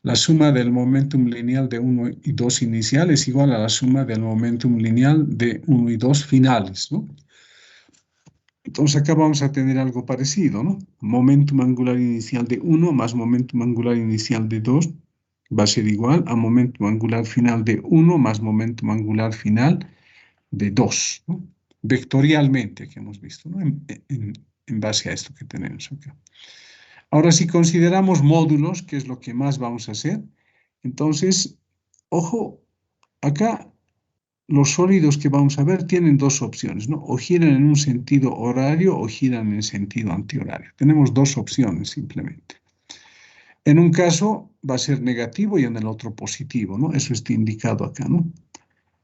[SPEAKER 1] La suma del momentum lineal de 1 y 2 inicial es igual a la suma del momentum lineal de 1 y 2 finales, ¿no? Entonces acá vamos a tener algo parecido, ¿no? Momentum angular inicial de 1 más momentum angular inicial de 2 va a ser igual a momentum angular final de 1 más momentum angular final de 2, ¿no? Vectorialmente que hemos visto, ¿no? En base a esto que tenemos acá. Ahora, si consideramos módulos, que es lo que más vamos a hacer, entonces, ojo, acá los sólidos que vamos a ver tienen dos opciones, ¿no? O giran en un sentido horario o giran en sentido antihorario. Tenemos dos opciones simplemente. En un caso va a ser negativo y en el otro positivo, ¿no? Eso está indicado acá, ¿no?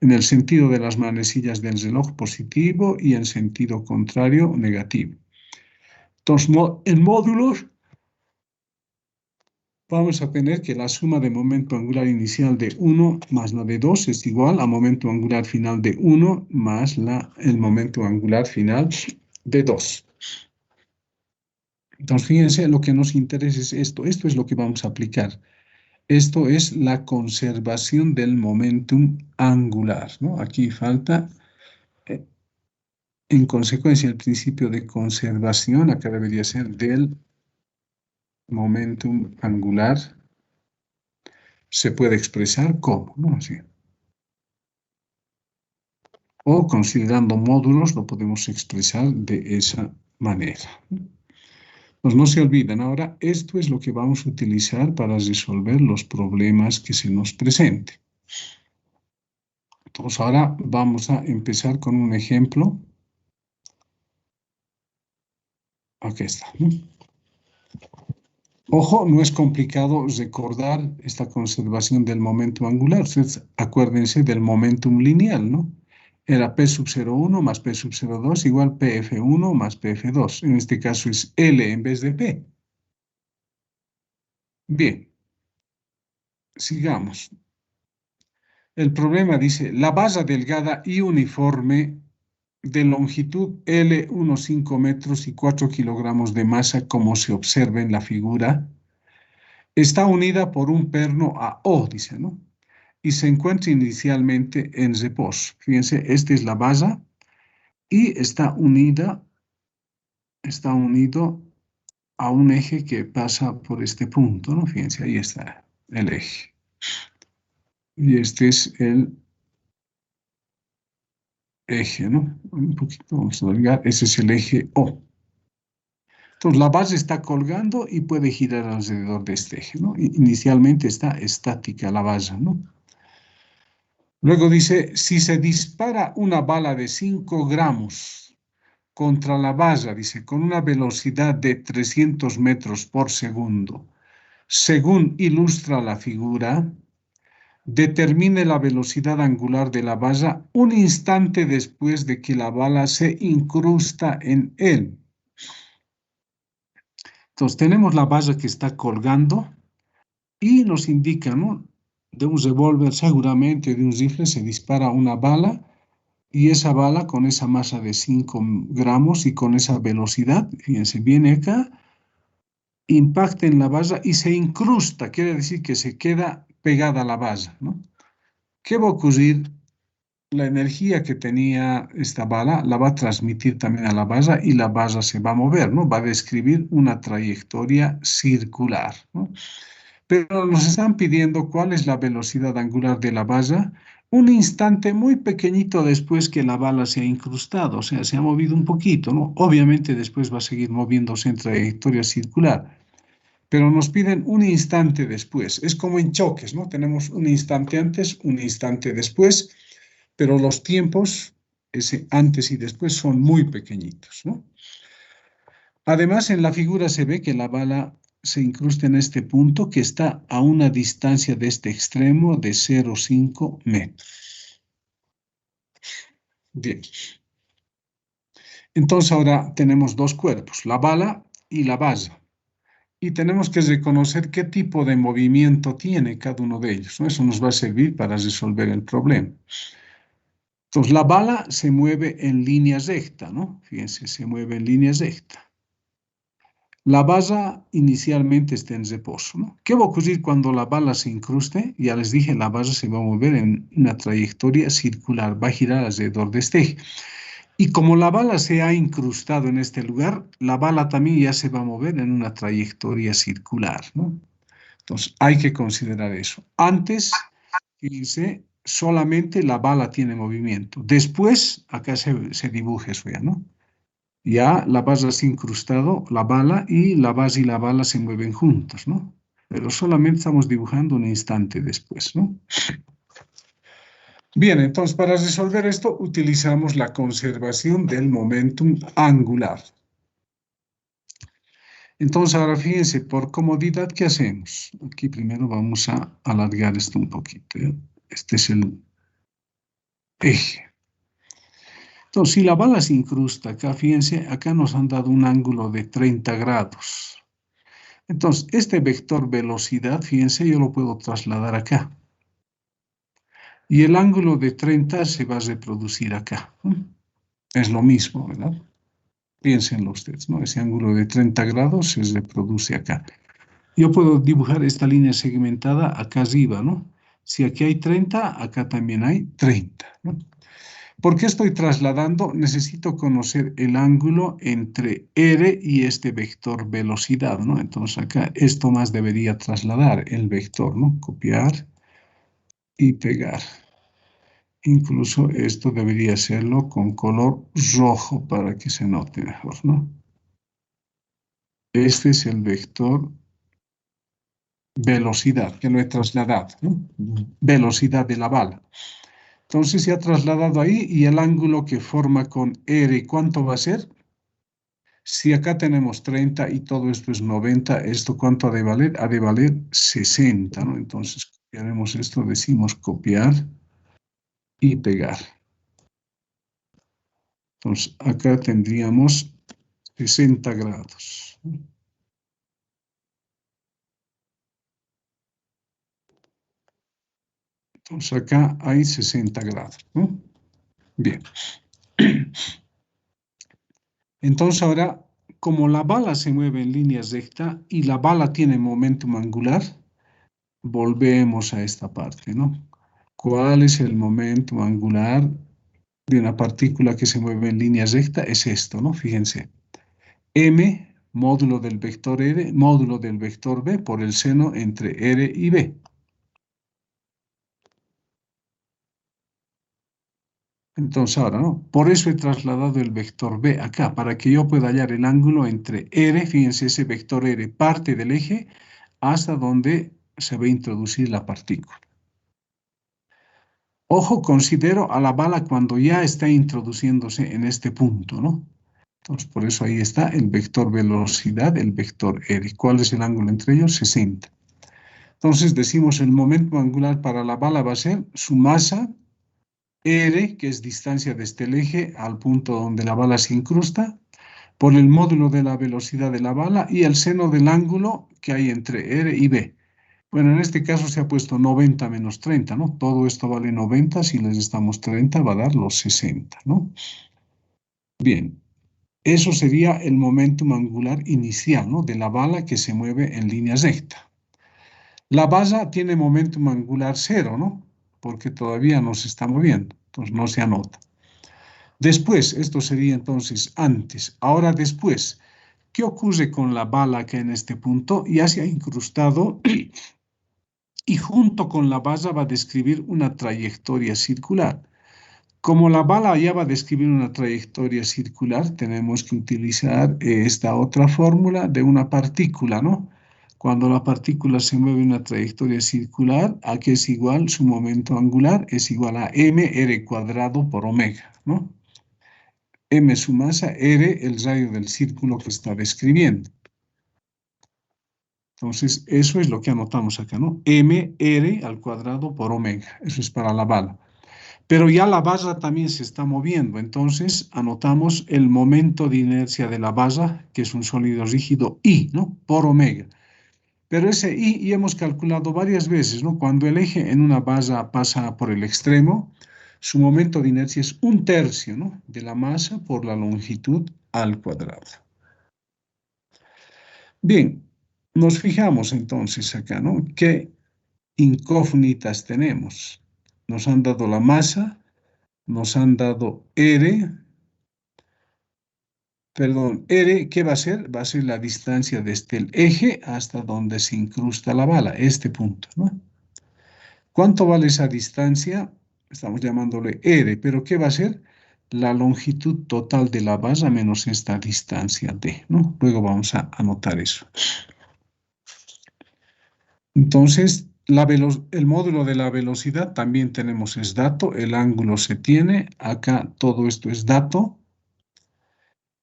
[SPEAKER 1] En el sentido de las manecillas del reloj positivo y en sentido contrario negativo. Entonces, en módulos vamos a tener que la suma de momento angular inicial de 1 más la de 2 es igual a momento angular final de 1 más el momento angular final de 2. Entonces, fíjense, lo que nos interesa es esto. Esto es lo que vamos a aplicar. Esto es la conservación del momentum angular, ¿no? Aquí falta, en consecuencia, el principio de conservación. Acá debería ser del momentum angular. Se puede expresar como, ¿no? Así. O considerando módulos lo podemos expresar de esa manera. Pues no se olviden, ahora esto es lo que vamos a utilizar para resolver los problemas que se nos presenten. Entonces ahora vamos a empezar con un ejemplo. Aquí está, ¿no? Ojo, no es complicado recordar esta conservación del momento angular. Ustedes acuérdense del momentum lineal, ¿no? Era P sub 0,1 más P sub 0,2 igual PF1 más PF2. En este caso es L en vez de P. Bien, sigamos. El problema dice, la base delgada y uniforme de longitud L, 1,5 metros y 4 kilogramos de masa, como se observa en la figura, está unida por un perno a O, dice, ¿no? Y se encuentra inicialmente en reposo. Fíjense, esta es la base y está unido a un eje que pasa por este punto, ¿no? Fíjense, ahí está el eje. Y este es el eje, ¿no? Un poquito, vamos a colgar, ese es el eje O. Entonces, la base está colgando y puede girar alrededor de este eje, ¿no? Inicialmente está estática la base, ¿no? Luego dice, si se dispara una bala de 5 gramos contra la base, dice, con una velocidad de 300 metros por segundo, según ilustra la figura, determine la velocidad angular de la bala un instante después de que la bala se incrusta en él. Entonces tenemos la bala que está colgando y nos indica, ¿no? De un revólver seguramente, de un rifle, se dispara una bala y esa bala con esa masa de 5 gramos y con esa velocidad, fíjense, viene acá, impacta en la bala y se incrusta, quiere decir que se queda pegada a la bala, ¿no? ¿Qué va a ocurrir? La energía que tenía esta bala la va a transmitir también a la bala y la bala se va a mover, ¿no? Va a describir una trayectoria circular, ¿no? Pero nos están pidiendo cuál es la velocidad angular de la bala un instante muy pequeñito después que la bala se ha incrustado, o sea, se ha movido un poquito, ¿no? Obviamente después va a seguir moviéndose en trayectoria circular, pero nos piden un instante después. Es como en choques, ¿no? Tenemos un instante antes, un instante después, pero los tiempos, ese antes y después, son muy pequeñitos, ¿no? Además, en la figura se ve que la bala se incrusta en este punto que está a una distancia de este extremo de 0,5 metros. Bien. Entonces ahora tenemos dos cuerpos, la bala y la bala. Y tenemos que reconocer qué tipo de movimiento tiene cada uno de ellos, ¿no? Eso nos va a servir para resolver el problema. Entonces, la bala se mueve en línea recta, ¿no? Fíjense, se mueve en línea recta. La bala inicialmente está en reposo, ¿no? ¿Qué va a ocurrir cuando la bala se incruste? Ya les dije, la bala se va a mover en una trayectoria circular, va a girar alrededor de este eje. Y como la bala se ha incrustado en este lugar, la bala también ya se va a mover en una trayectoria circular, ¿no? Entonces, hay que considerar eso. Antes, fíjense, solamente la bala tiene movimiento. Después, acá se dibuja eso ya, ¿no? Ya la bala se ha incrustado, la bala, y la base y la bala se mueven juntos, ¿no? Pero solamente estamos dibujando un instante después, ¿no? Bien, entonces para resolver esto utilizamos la conservación del momentum angular. Entonces ahora fíjense, por comodidad, ¿qué hacemos? Aquí primero vamos a alargar esto un poquito, ¿eh? Este es el eje. Entonces, si la bala se incrusta acá, fíjense, acá nos han dado un ángulo de 30 grados. Entonces, este vector velocidad, fíjense, yo lo puedo trasladar acá. Y el ángulo de 30 se va a reproducir acá. Es lo mismo, ¿verdad? Piénsenlo ustedes, ¿no? Ese ángulo de 30 grados se reproduce acá. Yo puedo dibujar esta línea segmentada acá arriba, ¿no? Si aquí hay 30, acá también hay 30, ¿no? ¿Por qué estoy trasladando? Necesito conocer el ángulo entre R y este vector velocidad, ¿no? Entonces acá esto más debería trasladar el vector, ¿no? Copiar y pegar. Incluso esto debería hacerlo con color rojo para que se note mejor, ¿no? Este es el vector velocidad que lo he trasladado, ¿no? Velocidad de la bala. Entonces se ha trasladado ahí y el ángulo que forma con R, ¿cuánto va a ser? Si acá tenemos 30 y todo esto es 90, ¿esto cuánto ha de valer? Ha de valer 60, ¿no? Entonces copiaremos esto, decimos copiar y pegar. Entonces acá tendríamos 60 grados. Entonces acá hay 60 grados, ¿no? Bien. Entonces ahora, como la bala se mueve en línea recta y la bala tiene momentum angular, volvemos a esta parte, ¿no? ¿Cuál es el momento angular de una partícula que se mueve en línea recta? Es esto, ¿no? Fíjense. M, módulo del vector R, módulo del vector B por el seno entre R y B. Entonces ahora, ¿no? Por eso he trasladado el vector B acá, para que yo pueda hallar el ángulo entre R, fíjense, ese vector R parte del eje hasta donde se va a introducir la partícula. Ojo, considero a la bala cuando ya está introduciéndose en este punto, ¿no? Entonces, por eso ahí está el vector velocidad, el vector R. ¿Cuál es el ángulo entre ellos? 60. Entonces decimos el momento angular para la bala va a ser su masa, R, que es distancia desde el eje al punto donde la bala se incrusta, por el módulo de la velocidad de la bala y el seno del ángulo que hay entre R y B. Bueno, en este caso se ha puesto 90 menos 30, ¿no? Todo esto vale 90, si les damos 30 va a dar los 60, ¿no? Bien, eso sería el momentum angular inicial, ¿no? De la bala que se mueve en línea recta. La bala tiene momentum angular cero, ¿no? Porque todavía no se está moviendo, entonces no se anota. Después, esto sería entonces antes. Ahora después, ¿qué ocurre con la bala que en este punto ya se ha incrustado y junto con la bala va a describir una trayectoria circular? Como la bala ya va a describir una trayectoria circular, tenemos que utilizar esta otra fórmula de una partícula, ¿no? Cuando la partícula se mueve en una trayectoria circular, ¿a qué es igual? Su momento angular es igual a mr cuadrado por omega, ¿no? M su masa, R el radio del círculo que está describiendo. Entonces, eso es lo que anotamos acá, ¿no? mr al cuadrado por omega. Eso es para la bala. Pero ya la barra también se está moviendo, entonces anotamos el momento de inercia de la barra, que es un sólido rígido I, ¿no? Por omega. Pero ese I ya hemos calculado varias veces, ¿no? Cuando el eje en una barra pasa por el extremo, su momento de inercia es 1/3, ¿no? De la masa por la longitud al cuadrado. Bien, nos fijamos entonces acá, ¿no? ¿Qué incógnitas tenemos? Nos han dado la masa, nos han dado R, perdón, R, ¿qué va a ser? Va a ser la distancia desde el eje hasta donde se incrusta la bala, este punto, ¿no? ¿Cuánto vale esa distancia? Estamos llamándole R, pero ¿qué va a ser? La longitud total de la barra menos esta distancia D, ¿no? Luego vamos a anotar eso. Entonces, el módulo de la velocidad también tenemos es dato, el ángulo se tiene, acá todo esto es dato.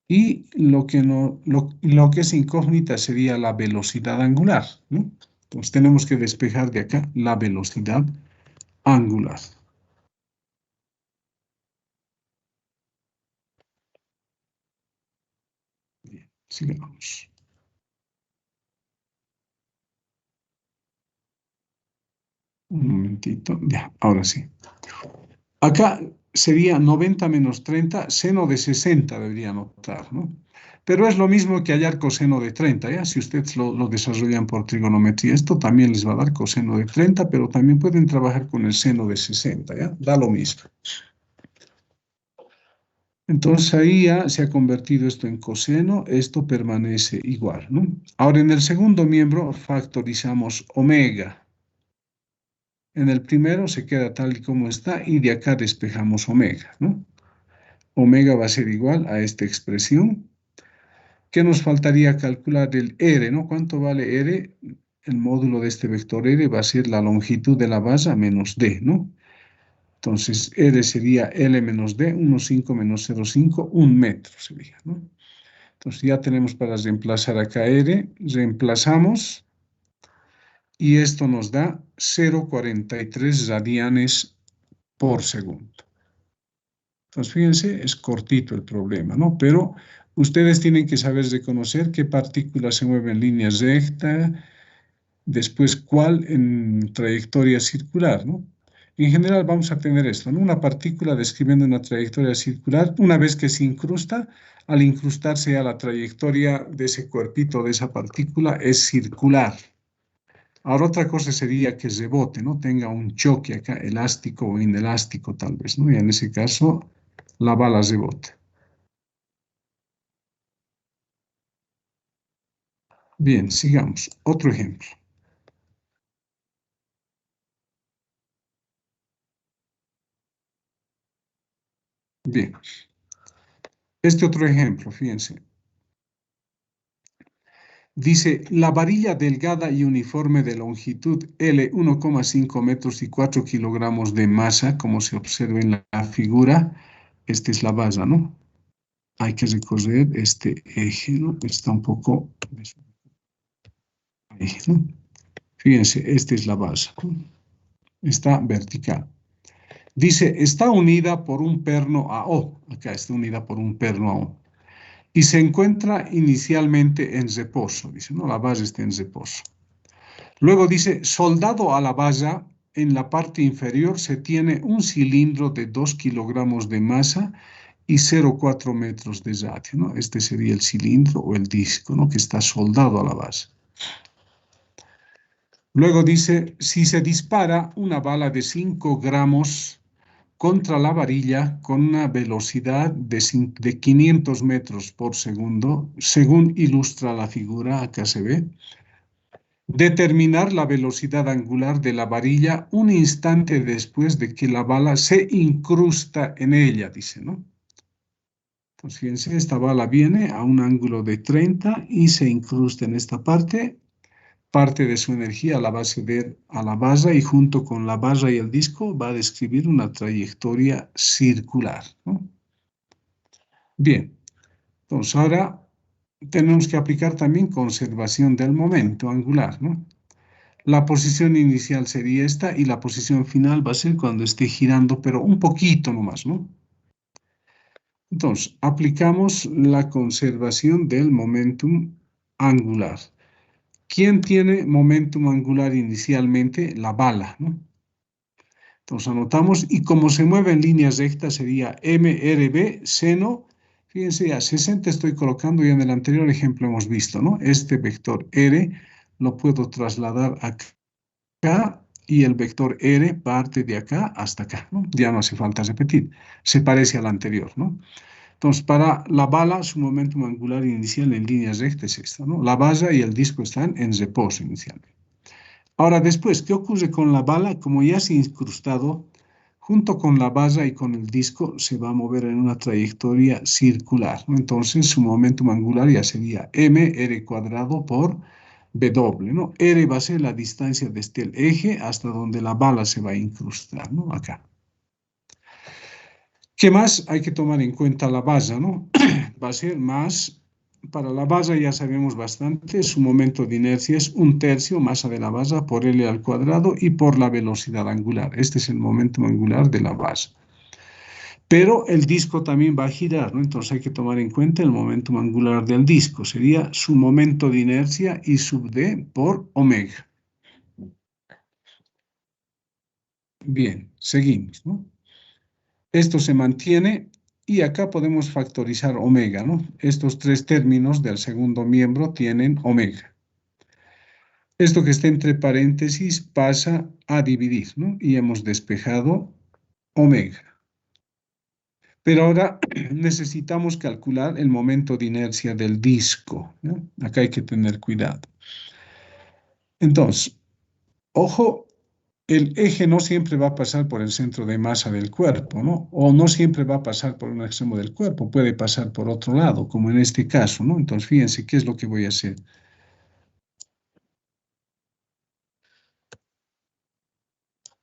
[SPEAKER 1] Y lo que es incógnita sería la velocidad angular, ¿no? Entonces tenemos que despejar de acá la velocidad angular. Bien, sigamos. Un momentito, ya, ahora sí. Acá sería 90 menos 30, seno de 60 debería anotar, ¿no? Pero es lo mismo que hallar coseno de 30, ¿ya? Si ustedes lo desarrollan por trigonometría, esto también les va a dar coseno de 30, pero también pueden trabajar con el seno de 60, ¿ya? Da lo mismo. Entonces ahí ya se ha convertido esto en coseno, esto permanece igual, ¿no? Ahora en el segundo miembro factorizamos omega. En el primero se queda tal y como está y de acá despejamos omega, ¿no? Omega va a ser igual a esta expresión. ¿Qué nos faltaría calcular? El R, ¿no? ¿Cuánto vale R? El módulo de este vector R va a ser la longitud de la base menos D, ¿no? Entonces R sería L menos D, 1,5 menos 0,5, 1 metro sería, ¿no? Entonces ya tenemos para reemplazar acá R, reemplazamos y esto nos da 0,43 radianes por segundo. Entonces fíjense, es cortito el problema, ¿no? Pero ustedes tienen que saber reconocer qué partícula se mueve en línea recta, después cuál en trayectoria circular, ¿no? En general vamos a tener esto, ¿no? Una partícula describiendo una trayectoria circular, una vez que se incrusta, al incrustarse a la trayectoria de ese cuerpito, de esa partícula, es circular. Ahora otra cosa sería que rebote, ¿no? Tenga un choque acá, elástico o inelástico tal vez, ¿no? Y en ese caso, la bala rebota. Bien, sigamos. Otro ejemplo. Bien, este otro ejemplo, fíjense. Dice, la varilla delgada y uniforme de longitud L, 1,5 metros y 4 kilogramos de masa, como se observa en la figura, esta es la base, ¿no? Hay que recorrer este eje, ¿no? Está un poco ahí, ¿no? Fíjense, esta es la base. Está vertical. Dice, está unida por un perno a O. Acá está unida por un perno a O. Y se encuentra inicialmente en reposo. Dice, no, la base está en reposo. Luego dice, soldado a la base, en la parte inferior se tiene un cilindro de 2 kilogramos de masa y 0,4 metros de radio, ¿no? Este sería el cilindro o el disco, ¿no? Que está soldado a la base. Luego dice, si se dispara una bala de 5 gramos contra la varilla con una velocidad de 500 metros por segundo, según ilustra la figura, acá se ve, determinar la velocidad angular de la varilla un instante después de que la bala se incrusta en ella, dice, ¿no? Entonces, fíjense, esta bala viene a un ángulo de 30 y se incrusta en esta parte de su energía la va a ceder a la barra y junto con la barra y el disco va a describir una trayectoria circular, ¿no? Bien, entonces ahora tenemos que aplicar también conservación del momento angular, ¿no? La posición inicial sería esta y la posición final va a ser cuando esté girando, pero un poquito nomás, ¿no? Entonces, aplicamos la conservación del momentum angular. ¿Quién tiene momentum angular inicialmente? La bala, ¿no? Entonces anotamos, y como se mueve en líneas rectas sería MRB seno, fíjense, a 60 estoy colocando y en el anterior ejemplo hemos visto, ¿no? Este vector R lo puedo trasladar acá y el vector R parte de acá hasta acá, ¿no? Ya no hace falta repetir, se parece al anterior, ¿no? Entonces, para la bala, su momento angular inicial en líneas rectas es esta, ¿no? La base y el disco están en reposo inicialmente. Ahora, después, ¿qué ocurre con la bala? Como ya se ha incrustado, junto con la base y con el disco se va a mover en una trayectoria circular, ¿no? Entonces, su momento angular ya sería mr cuadrado por W, ¿no? R va a ser la distancia desde el eje hasta donde la bala se va a incrustar, ¿no? Acá. ¿Qué más? Hay que tomar en cuenta la base, ¿no? Va a ser más, para la base ya sabemos bastante, su momento de inercia es 1/3 masa de la base por L al cuadrado y por la velocidad angular. Este es el momento angular de la base. Pero el disco también va a girar, ¿no? Entonces hay que tomar en cuenta el momento angular del disco. Sería su momento de inercia I sub D por omega. Bien, seguimos, ¿no? Esto se mantiene y acá podemos factorizar omega, ¿no? Estos tres términos del segundo miembro tienen omega. Esto que está entre paréntesis pasa a dividir, ¿no? Y hemos despejado omega. Pero ahora necesitamos calcular el momento de inercia del disco, ¿no? Acá hay que tener cuidado. Entonces, ojo, el eje no siempre va a pasar por el centro de masa del cuerpo, ¿no? O no siempre va a pasar por un extremo del cuerpo, puede pasar por otro lado, como en este caso, ¿no? Entonces, fíjense, ¿qué es lo que voy a hacer?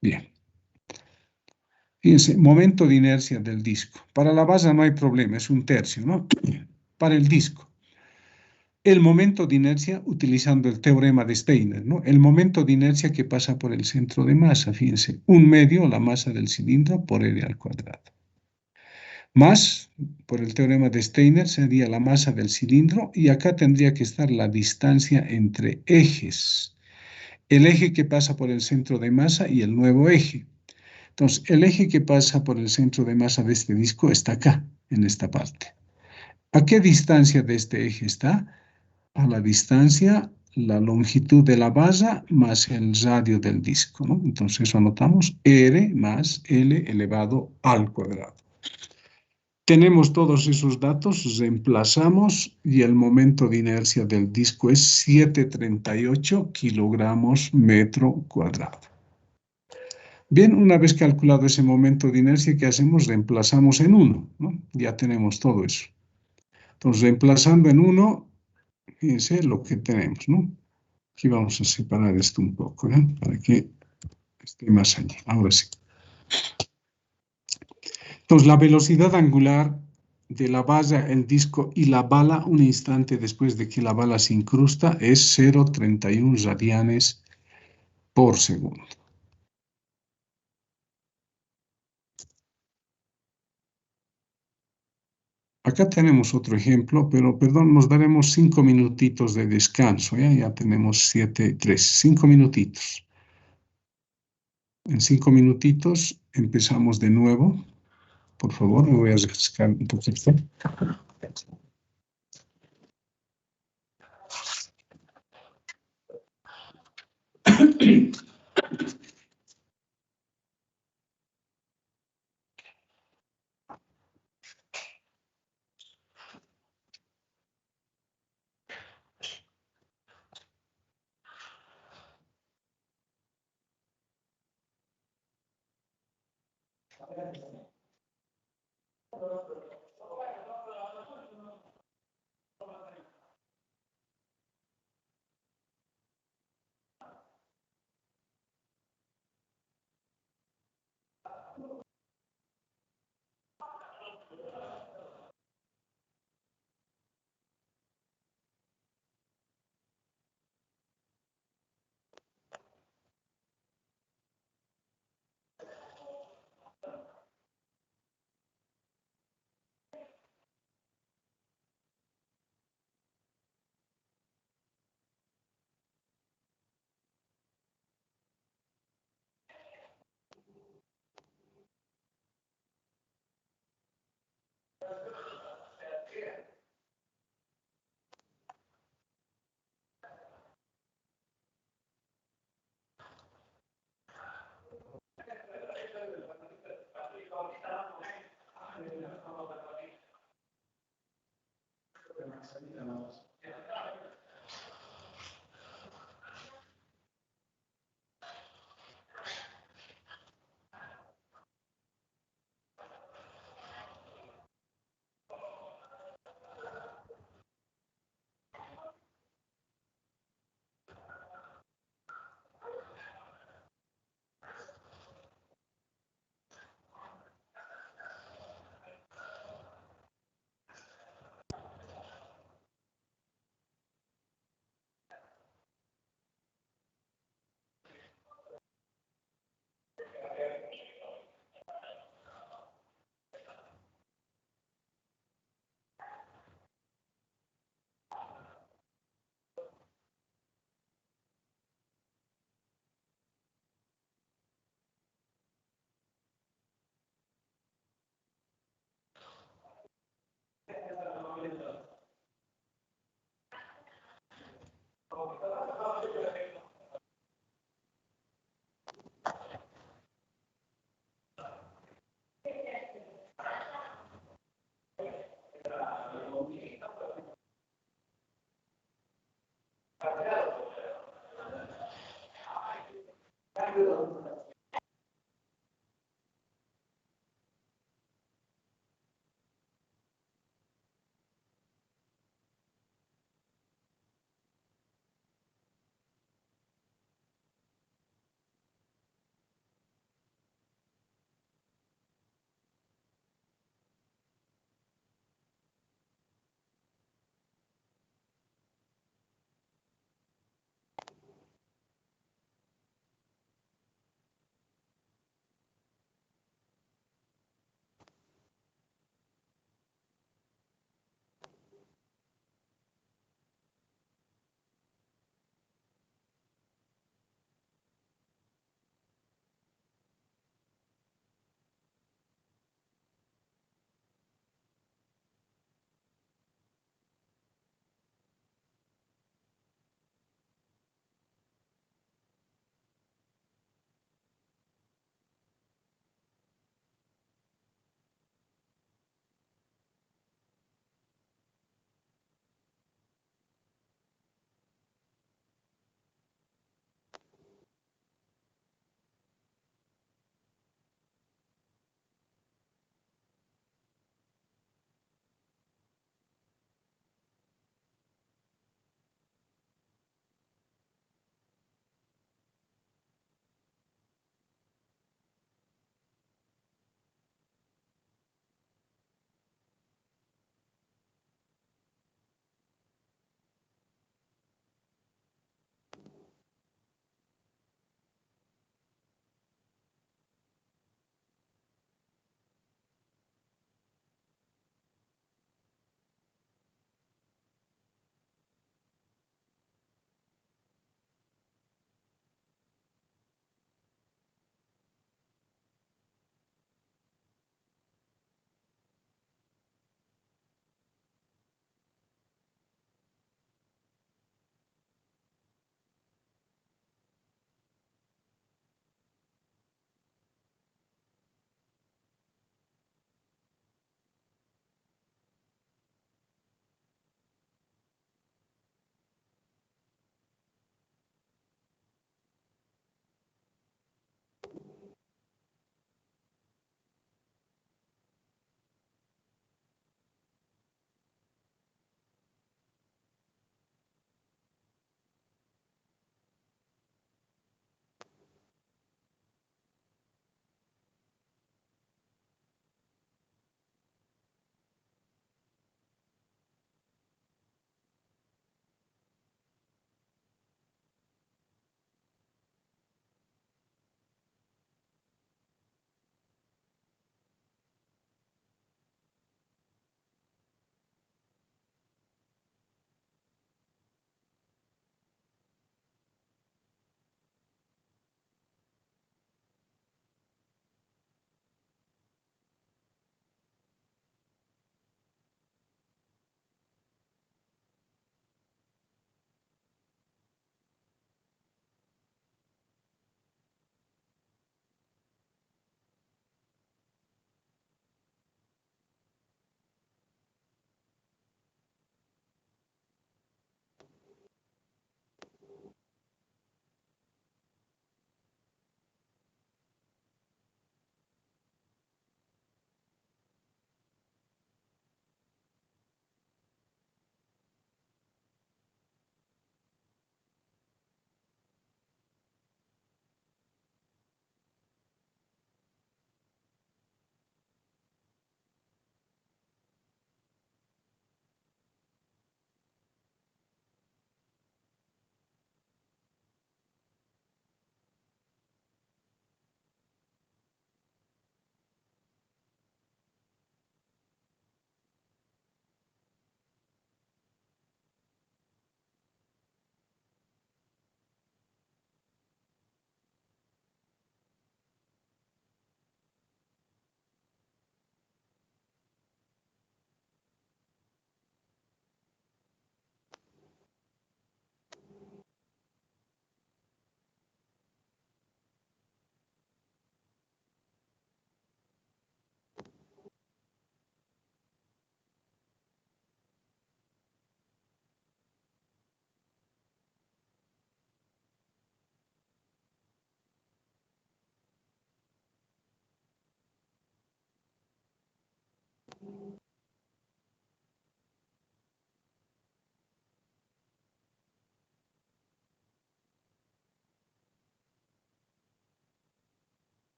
[SPEAKER 1] Bien. Fíjense, momento de inercia del disco. Para la base no hay problema, es 1/3, ¿no? Para el disco. El momento de inercia, utilizando el teorema de Steiner, ¿no? El momento de inercia que pasa por el centro de masa, fíjense, 1/2 la masa del cilindro por L al cuadrado. Más, por el teorema de Steiner, sería la masa del cilindro y acá tendría que estar la distancia entre ejes. El eje que pasa por el centro de masa y el nuevo eje. Entonces, el eje que pasa por el centro de masa de este disco está acá, en esta parte. ¿A qué distancia de este eje está? A la distancia, la longitud de la base más el radio del disco, ¿no? Entonces, eso anotamos R más L elevado al cuadrado. Tenemos todos esos datos, reemplazamos y el momento de inercia del disco es 738 kilogramos metro cuadrado. Bien, una vez calculado ese momento de inercia, ¿qué hacemos? Reemplazamos en 1, ¿no? Ya tenemos todo eso. Entonces, reemplazando en 1, fíjense lo que tenemos, ¿no? Aquí vamos a separar esto un poco, ¿eh? Para que esté más allí. Ahora sí. Entonces, la velocidad angular de la base, el disco y la bala un instante después de que la bala se incrusta es 0,31 radianes por segundo. Acá tenemos otro ejemplo, pero perdón, nos daremos 5 minutitos de descanso. Ya tenemos 7:03, 5 minutitos. En 5 minutitos empezamos de nuevo. Por favor, me voy a refrescar un poquito.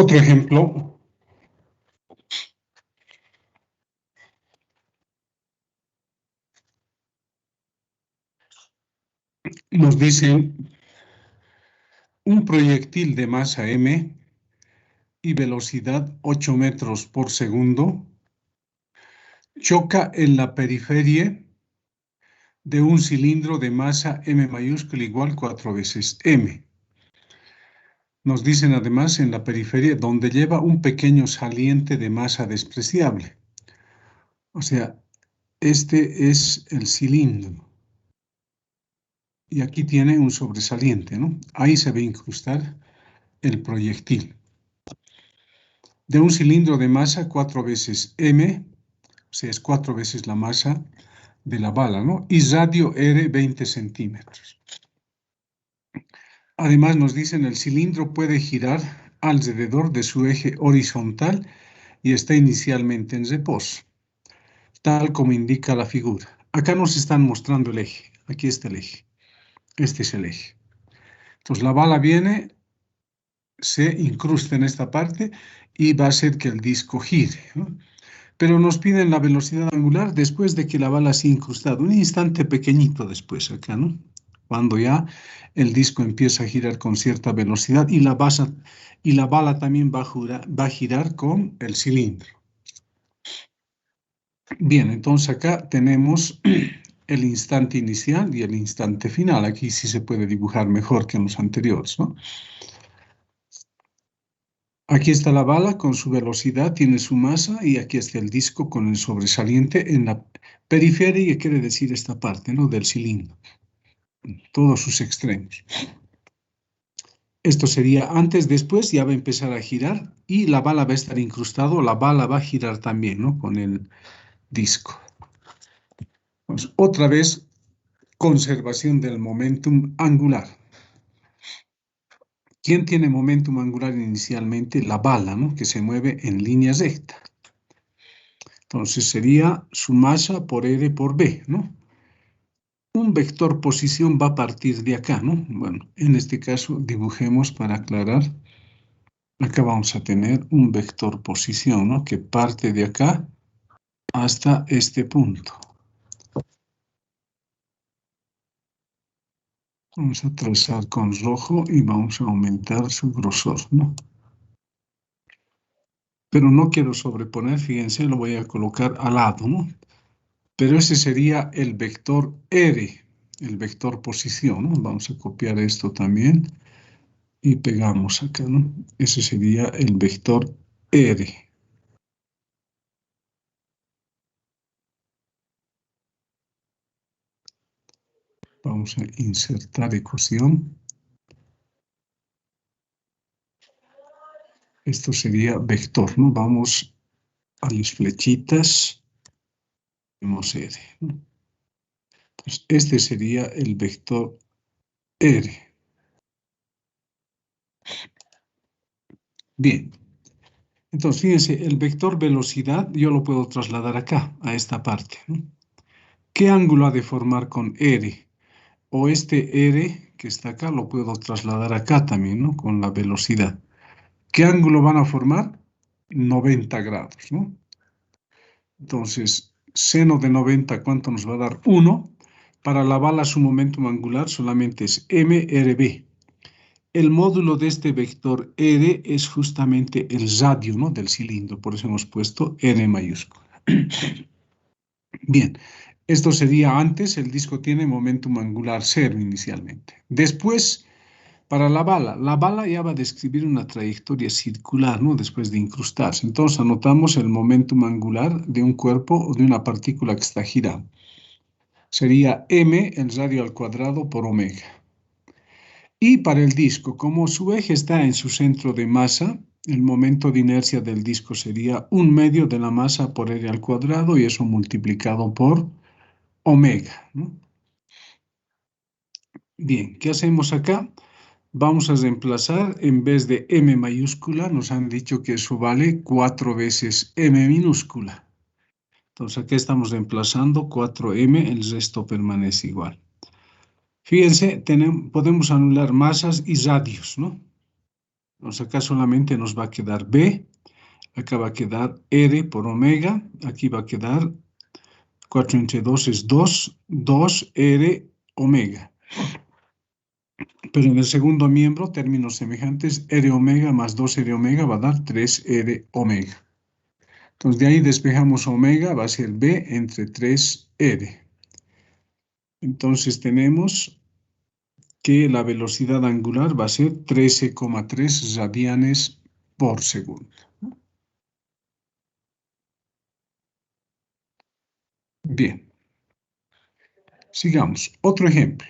[SPEAKER 1] Otro ejemplo. Nos dicen un proyectil de masa m y velocidad 8 metros por segundo choca en la periferia de un cilindro de masa m mayúscula igual 4 veces m. Nos dicen además en la periferia donde lleva un pequeño saliente de masa despreciable. O sea, este es el cilindro. Y aquí tiene un sobresaliente, ¿no? Ahí se va a incrustar el proyectil. De un cilindro de masa 4 veces m, o sea, es 4 veces la masa de la bala, ¿no? Y radio R 20 centímetros. Además nos dicen el cilindro puede girar alrededor de su eje horizontal y está inicialmente en reposo, tal como indica la figura. Acá nos están mostrando el eje. Aquí está el eje. Este es el eje. Entonces la bala viene, se incrusta en esta parte y va a hacer que el disco gire, ¿no? Pero nos piden la velocidad angular después de que la bala se ha incrustado, un instante pequeñito después acá, ¿no? Cuando ya el disco empieza a girar con cierta velocidad y la bala también va a girar con el cilindro. Bien, entonces acá tenemos el instante inicial y el instante final. Aquí sí se puede dibujar mejor que en los anteriores, ¿no? Aquí está la bala con su velocidad, tiene su masa, y aquí está el disco con el sobresaliente en la periferia, que quiere decir esta parte, ¿no? Del cilindro, todos sus extremos. Esto sería antes, después ya va a empezar a girar y la bala va a estar incrustado, la bala va a girar también, ¿no? Con el disco. Pues, otra vez, conservación del momentum angular. ¿Quién tiene momentum angular inicialmente? La bala, ¿no? Que se mueve en línea recta. Entonces sería su masa por R por B, ¿no? Un vector posición va a partir de acá, ¿no? Bueno, en este caso dibujemos para aclarar. Acá vamos a tener un vector posición, ¿no? Que parte de acá hasta este punto. Vamos a trazar con rojo y vamos a aumentar su grosor, ¿no? Pero no quiero sobreponer, fíjense, lo voy a colocar al lado, ¿no? Pero ese sería el vector R, el vector posición, ¿no? Vamos a copiar esto también y pegamos acá, ¿no? Ese sería el vector R. Vamos a insertar ecuación. Esto sería vector, ¿no? Vamos a las flechitas. Tenemos R, ¿no? Pues este sería el vector R. Bien. Entonces, fíjense, el vector velocidad yo lo puedo trasladar acá, a esta parte, ¿no? ¿Qué ángulo ha de formar con R? O este R que está acá lo puedo trasladar acá también, ¿no? Con la velocidad. ¿Qué ángulo van a formar? 90 grados, ¿no? Entonces, seno de 90, ¿cuánto nos va a dar? 1. Para la bala su momentum angular solamente es mRB. El módulo de este vector R es justamente el radio, ¿no? Del cilindro, por eso hemos puesto R mayúscula. Bien, esto sería antes, el disco tiene momentum angular 0 inicialmente. Después, para la bala ya va a describir una trayectoria circular, ¿no? Después de incrustarse. Entonces anotamos el momentum angular de un cuerpo o de una partícula que está girando. Sería m el radio al cuadrado por omega. Y para el disco, como su eje está en su centro de masa, el momento de inercia del disco sería 1/2 de la masa por r al cuadrado y eso multiplicado por omega, ¿no? Bien, ¿qué hacemos acá? Vamos a reemplazar, en vez de m mayúscula, nos han dicho que eso vale 4 veces m minúscula. Entonces aquí estamos reemplazando 4m, el resto permanece igual. Fíjense, podemos anular masas y radios, ¿no? Entonces acá solamente nos va a quedar B, acá va a quedar R por omega, aquí va a quedar 4 entre 2 es 2, 2R omega. Pero en el segundo miembro, términos semejantes, R omega más 2R omega va a dar 3R omega. Entonces de ahí despejamos omega, va a ser B entre 3R. Entonces tenemos que la velocidad angular va a ser 13,3 radianes por segundo. Bien. Sigamos. Otro ejemplo.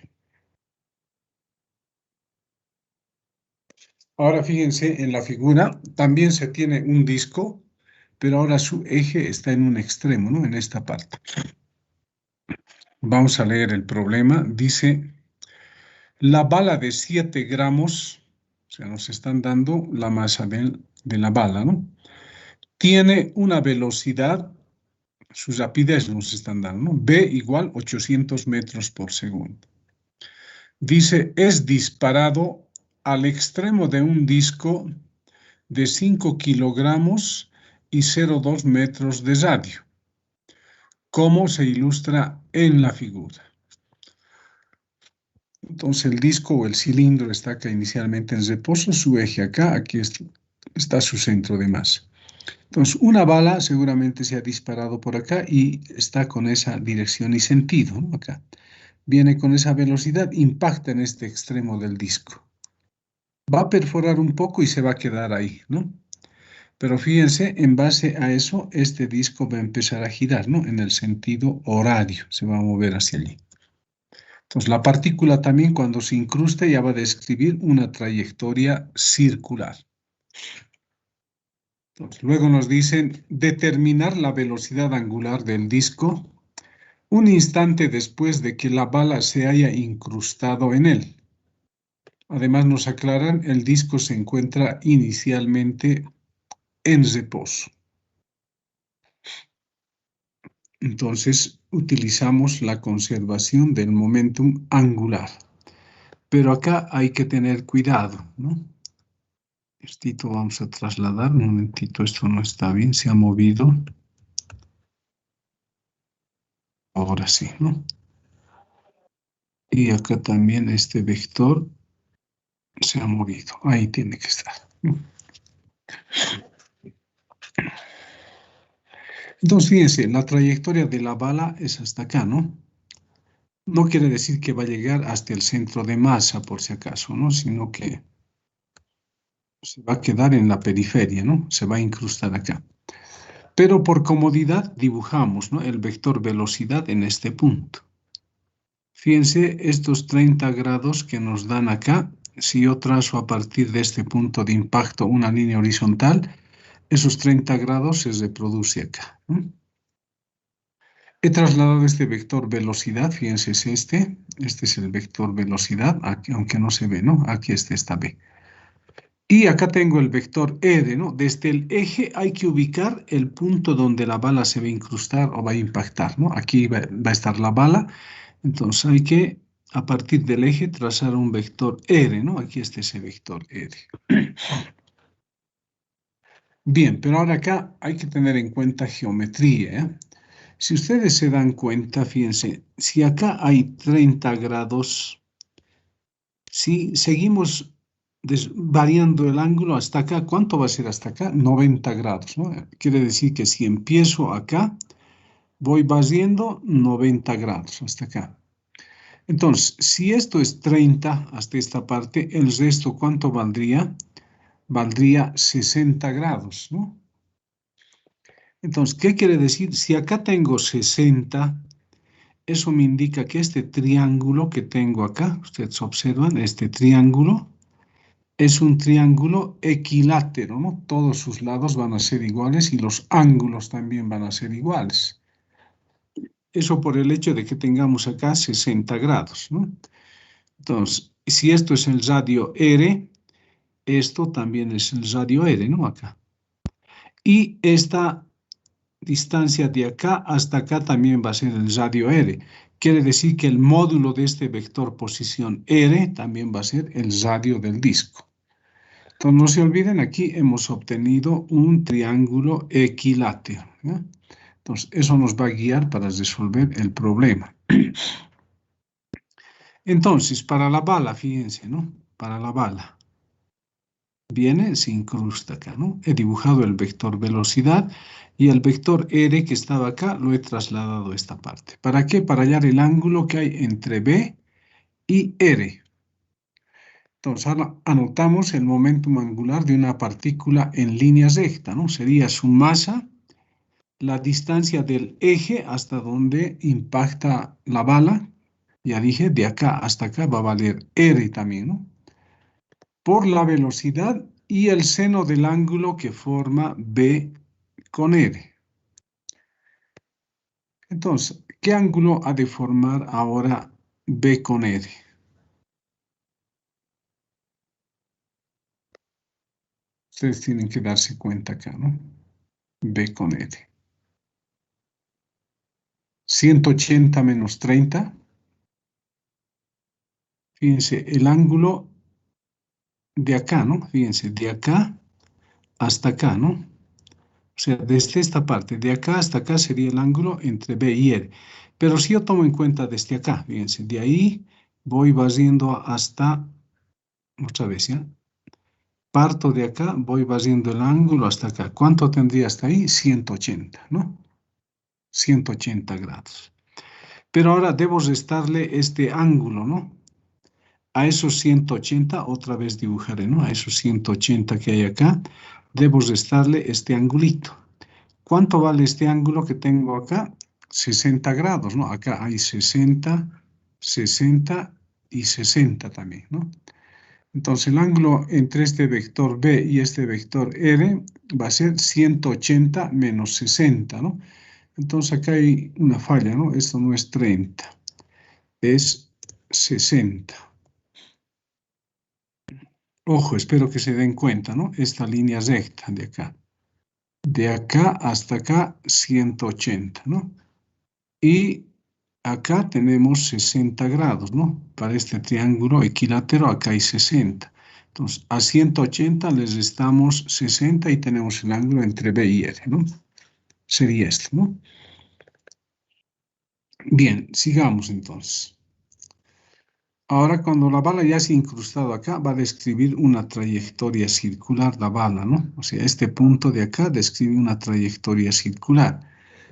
[SPEAKER 1] Ahora fíjense en la figura, también se tiene un disco, pero ahora su eje está en un extremo, ¿no? En esta parte. Vamos a leer el problema. Dice, la bala de 7 gramos, o sea, nos están dando la masa de la bala, ¿no? Tiene una velocidad, su rapidez nos están dando, ¿no? B igual 800 metros por segundo. Dice, es disparado al extremo de un disco de 5 kilogramos y 0,2 metros de radio, como se ilustra en la figura. Entonces el disco o el cilindro está acá inicialmente en reposo, su eje acá, aquí está su centro de masa. Entonces una bala seguramente se ha disparado por acá y está con esa dirección y sentido, ¿no? Acá. Viene con esa velocidad, impacta en este extremo del disco. Va a perforar un poco y se va a quedar ahí, ¿no? Pero fíjense, en base a eso, este disco va a empezar a girar, ¿no? En el sentido horario, se va a mover hacia allí. Entonces, la partícula también cuando se incruste ya va a describir una trayectoria circular. Entonces, luego nos dicen determinar la velocidad angular del disco un instante después de que la bala se haya incrustado en él. Además nos aclaran, el disco se encuentra inicialmente en reposo. Entonces utilizamos la conservación del momentum angular. Pero acá hay que tener cuidado, ¿no? Esto vamos a trasladar, un momentito, esto no está bien, se ha movido. Ahora sí, ¿no? Y acá también este vector se ha movido, ahí tiene que estar, ¿no? Entonces, fíjense, la trayectoria de la bala es hasta acá, ¿no? No quiere decir que va a llegar hasta el centro de masa, por si acaso, ¿no? Sino que se va a quedar en la periferia, ¿no? Se va a incrustar acá. Pero por comodidad dibujamos, ¿no? El vector velocidad en este punto. Fíjense estos 30 grados que nos dan acá. Si yo trazo a partir de este punto de impacto una línea horizontal, esos 30 grados se reproduce acá, ¿no? He trasladado este vector velocidad, fíjense es este es el vector velocidad, aquí, aunque no se ve, ¿no? Aquí está esta B. Y acá tengo el vector R, ¿no? Desde el eje hay que ubicar el punto donde la bala se va a incrustar o va a impactar, ¿no? Aquí va a estar la bala, entonces hay que, a partir del eje, trazar un vector R, ¿no? Aquí está ese vector R. Bien, pero ahora acá hay que tener en cuenta geometría, ¿eh? Si ustedes se dan cuenta, fíjense, si acá hay 30 grados, si seguimos variando el ángulo hasta acá, ¿cuánto va a ser hasta acá? 90 grados, ¿no? Quiere decir que si empiezo acá, voy variando 90 grados hasta acá. Entonces, si esto es 30 hasta esta parte, el resto, ¿cuánto valdría? Valdría 60 grados, ¿no? Entonces, ¿qué quiere decir? Si acá tengo 60, eso me indica que este triángulo que tengo acá, ustedes observan, este triángulo, es un triángulo equilátero, ¿no? Todos sus lados van a ser iguales y los ángulos también van a ser iguales. Eso por el hecho de que tengamos acá 60 grados, ¿no? Entonces, si esto es el radio R, esto también es el radio R, ¿no? Acá. Y esta distancia de acá hasta acá también va a ser el radio R. Quiere decir que el módulo de este vector posición R también va a ser el radio del disco. Entonces, no se olviden, aquí hemos obtenido un triángulo equilátero, ¿ya? Entonces, eso nos va a guiar para resolver el problema. Entonces, para la bala, fíjense, ¿no? Para la bala. Viene, se incrusta acá, ¿no? He dibujado el vector velocidad y el vector R que estaba acá lo he trasladado a esta parte. ¿Para qué? Para hallar el ángulo que hay entre B y R. Entonces, ahora anotamos el momentum angular de una partícula en línea recta, ¿no? Sería su masa, la distancia del eje hasta donde impacta la bala. Ya dije, de acá hasta acá va a valer R también, ¿no? Por la velocidad y el seno del ángulo que forma B con R. Entonces, ¿qué ángulo ha de formar ahora B con R? Ustedes tienen que darse cuenta acá, ¿no? B con R. 180 menos 30. Fíjense, el ángulo de acá, ¿no? Fíjense, de acá hasta acá, ¿no? O sea, desde esta parte, de acá hasta acá sería el ángulo entre B y R. Pero si yo tomo en cuenta desde acá, fíjense, de ahí voy barriendo hasta, otra vez, ¿ya? Parto de acá, voy barriendo el ángulo hasta acá. ¿Cuánto tendría hasta ahí? 180, ¿no? 180 grados. Pero ahora debo restarle este ángulo, ¿no? A esos 180, otra vez dibujaré, ¿no? A esos 180 que hay acá, debo restarle este angulito. ¿Cuánto vale este ángulo que tengo acá? 60 grados, ¿no? Acá hay 60, 60 y 60 también, ¿no? Entonces el ángulo entre este vector B y este vector R va a ser 180 menos 60, ¿no? Entonces acá hay una falla, ¿no? Esto no es 30, es 60. Ojo, espero que se den cuenta, ¿no? Esta línea recta de acá. De acá hasta acá, 180, ¿no? Y acá tenemos 60 grados, ¿no? Para este triángulo equilátero acá hay 60. Entonces, a 180 les restamos 60 y tenemos el ángulo entre B y R, ¿no? Sería esto, ¿no? Bien, sigamos entonces. Ahora, cuando la bala ya se ha incrustado acá, va a describir una trayectoria circular la bala, ¿no? O sea, este punto de acá describe una trayectoria circular.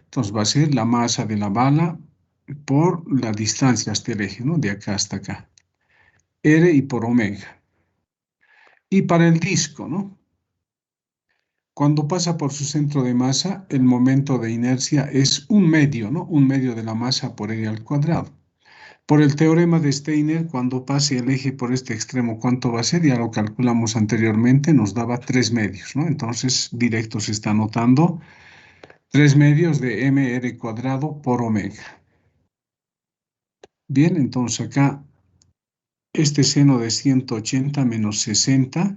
[SPEAKER 1] Entonces, va a ser la masa de la bala por la distancia hasta el eje, ¿no? De acá hasta acá. R y por omega. Y para el disco, ¿no? Cuando pasa por su centro de masa, el momento de inercia es un medio, ¿no? Un medio de la masa por R al cuadrado. Por el teorema de Steiner, cuando pase el eje por este extremo, ¿cuánto va a ser? Ya lo calculamos anteriormente, nos daba 3 medios, ¿no? Entonces, directo se está anotando 3 medios de mr cuadrado por omega. Bien, entonces acá, este seno de 180 menos 60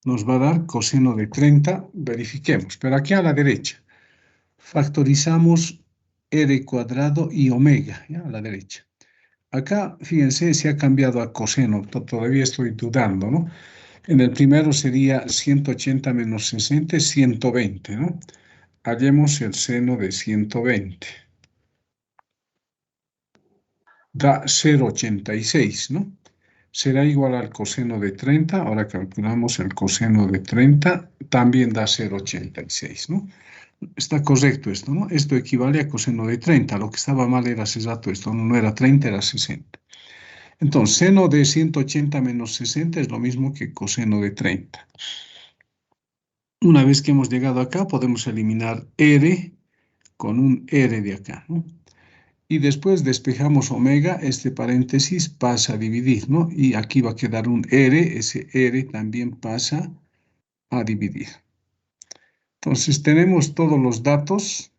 [SPEAKER 1] nos va a dar coseno de 30, verifiquemos, pero aquí a la derecha. Factorizamos r cuadrado y omega, ¿ya? A la derecha. Acá, fíjense, se ha cambiado a coseno, todavía estoy dudando, ¿no? En el primero sería 180 menos 60 es 120, ¿no? Hallemos el seno de 120. Da 0,86, ¿no? Será igual al coseno de 30, ahora calculamos el coseno de 30, también da 0,86, ¿no? Está correcto esto, ¿no? Esto equivale a coseno de 30, lo que estaba mal era hace rato esto, no era 30, era 60. Entonces, seno de 180 menos 60 es lo mismo que coseno de 30. Una vez que hemos llegado acá, podemos eliminar R con un R de acá, ¿no? Y después despejamos omega, este paréntesis pasa a dividir, ¿no? Y aquí va a quedar un R, ese R también pasa a dividir. Entonces tenemos todos los datos,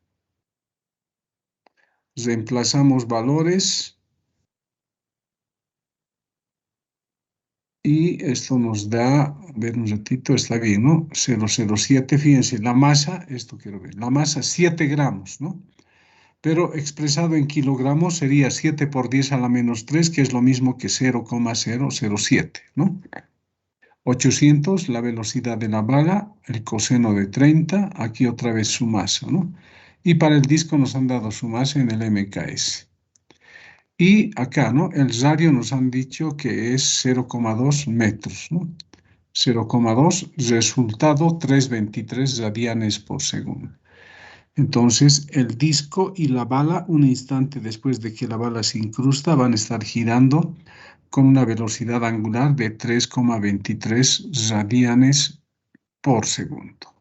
[SPEAKER 1] reemplazamos valores y esto nos da, a ver un ratito, está bien, ¿no? 0,07, fíjense, la masa, esto quiero ver, la masa 7 gramos, ¿no? Pero expresado en kilogramos sería 7 por 10 a la menos 3, que es lo mismo que 0,007, ¿no? 800, la velocidad de la bala, el coseno de 30, aquí otra vez su masa, ¿no? Y para el disco nos han dado su masa en el MKS. Y acá, ¿no? El radio nos han dicho que es 0,2 metros, ¿no? 0,2, resultado 323 radianes por segundo. Entonces, el disco y la bala, un instante después de que la bala se incrusta, van a estar girando con una velocidad angular de 3,23 radianes por segundo.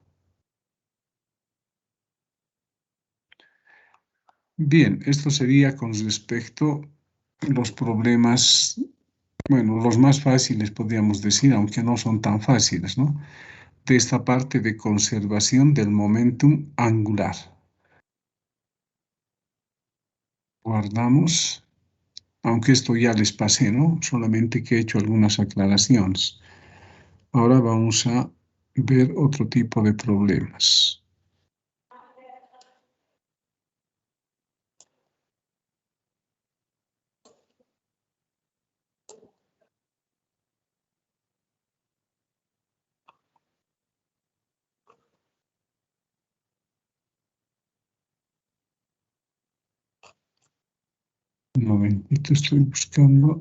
[SPEAKER 1] Bien, esto sería con respecto a los problemas, bueno, los más fáciles podríamos decir, aunque no son tan fáciles, ¿no? De esta parte de conservación del momentum angular. Guardamos, aunque esto ya les pasé, ¿no? Solamente que he hecho algunas aclaraciones. Ahora vamos a ver otro tipo de problemas. Un momentito, estoy buscando.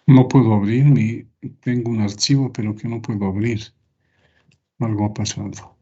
[SPEAKER 1] No puedo abrir tengo un archivo, pero que no puedo abrir. Algo ha pasado.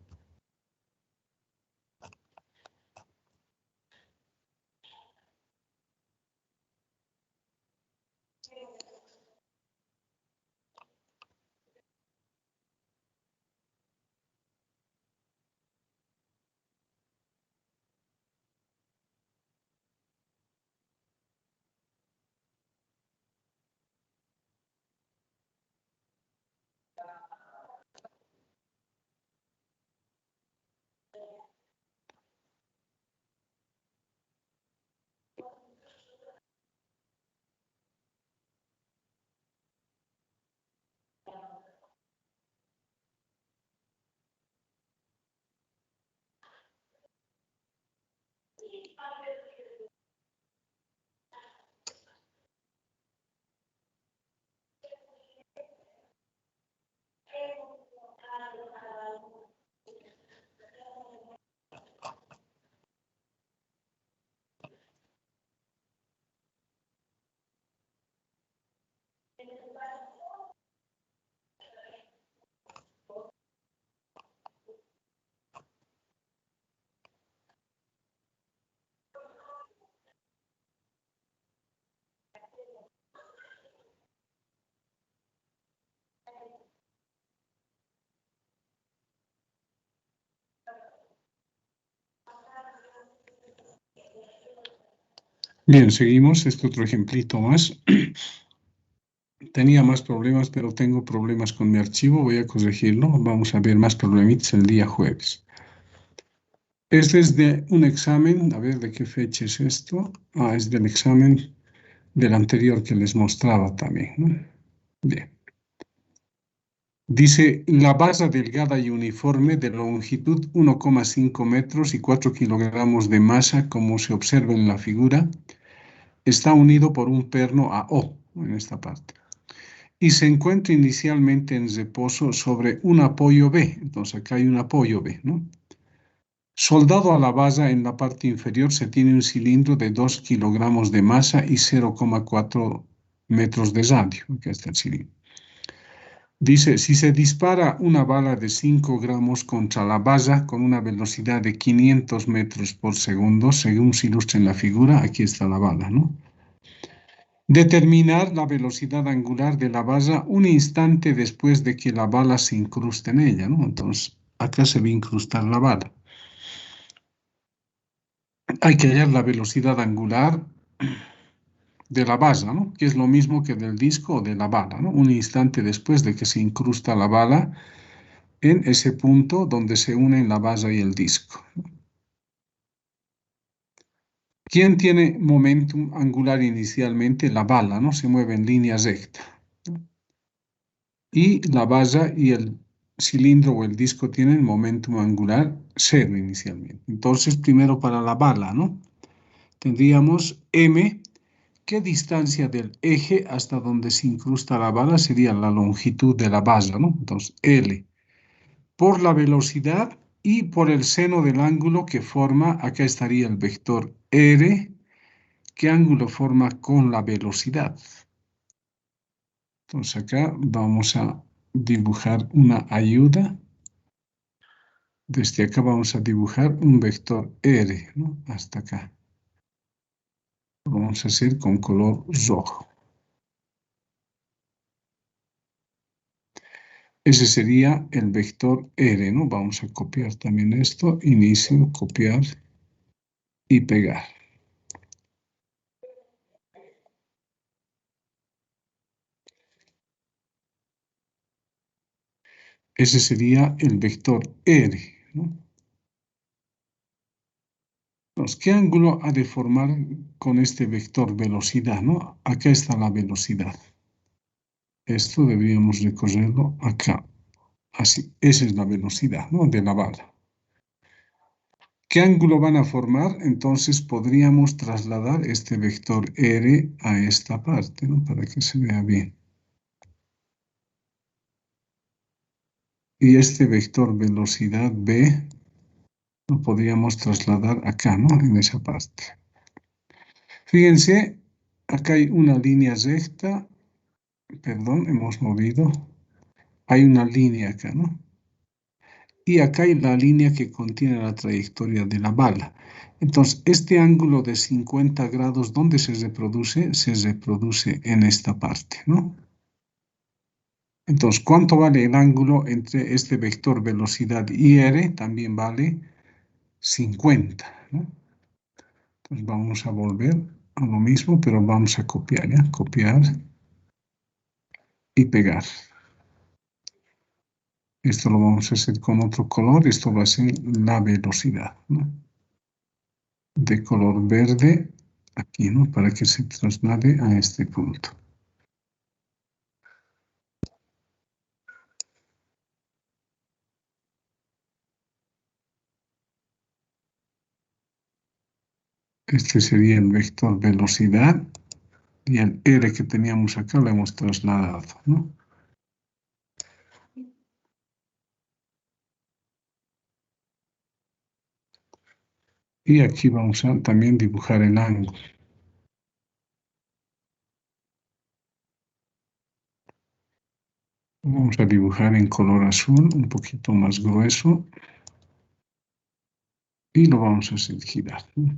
[SPEAKER 1] Bien, seguimos. Este otro ejemplito más. Tenía más problemas, pero tengo problemas con mi archivo. Voy a corregirlo. Vamos a ver más problemitas el día jueves. Este es de un examen. A ver, ¿de qué fecha es esto? Es del examen del anterior que les mostraba también, ¿no? Bien. Dice, la base delgada y uniforme de longitud 1,5 metros y 4 kilogramos de masa, como se observa en la figura, está unido por un perno a O, en esta parte, y se encuentra inicialmente en reposo sobre un apoyo B. Entonces acá hay un apoyo B, ¿no? Soldado a la base en la parte inferior se tiene un cilindro de 2 kilogramos de masa y 0,4 metros de radio. Acá está el cilindro. Dice, si se dispara una bala de 5 gramos contra la base con una velocidad de 500 metros por segundo, según se ilustra en la figura, aquí está la bala, ¿no? Determinar la velocidad angular de la base un instante después de que la bala se incruste en ella, ¿no? Entonces, acá se va a incrustar la bala. Hay que hallar la velocidad angular de la base, ¿no? Que es lo mismo que del disco o de la bala, ¿no? Un instante después de que se incrusta la bala en ese punto donde se unen la base y el disco. ¿Quién tiene momentum angular inicialmente? La bala, ¿no? Se mueve en línea recta. Y la base y el cilindro o el disco tienen momentum angular cero inicialmente. Entonces, primero para la bala, ¿no? Tendríamos M. ¿Qué distancia del eje hasta donde se incrusta la bala sería la longitud de la base, ¿no? Entonces, L. Por la velocidad y por el seno del ángulo que forma, acá estaría el vector R. ¿Qué ángulo forma con la velocidad? Entonces acá vamos a dibujar una ayuda. Desde acá vamos a dibujar un vector R, ¿no? Hasta acá. Lo vamos a hacer con color rojo. Ese sería el vector R, ¿no? Vamos a copiar también esto. Inicio, copiar y pegar. Ese sería el vector R, ¿no? Entonces, ¿qué ángulo ha de formar con este vector velocidad, ¿no? Acá está la velocidad. Esto deberíamos recorrerlo acá. Así, esa es la velocidad, ¿no? De la bala. ¿Qué ángulo van a formar? Entonces podríamos trasladar este vector R a esta parte, ¿no? Para que se vea bien. Y este vector velocidad B lo podríamos trasladar acá, ¿no? En esa parte. Fíjense, acá hay una línea recta, perdón, hemos movido. Hay una línea acá, ¿no? Y acá hay la línea que contiene la trayectoria de la bala. Entonces, este ángulo de 50 grados, ¿dónde se reproduce? Se reproduce en esta parte, ¿no? Entonces, ¿cuánto vale el ángulo entre este vector velocidad y R? También vale 50, ¿no? Entonces, vamos a volver a lo mismo, pero vamos a copiar, ¿ya? Copiar y pegar. Esto lo vamos a hacer con otro color. Esto va a ser la velocidad, ¿no? De color verde aquí, ¿no? Para que se traslade a este punto. Este sería el vector velocidad y el R que teníamos acá lo hemos trasladado, ¿no? Y aquí vamos a también dibujar el ángulo. Vamos a dibujar en color azul, un poquito más grueso. Y lo vamos a hacer girar, ¿no?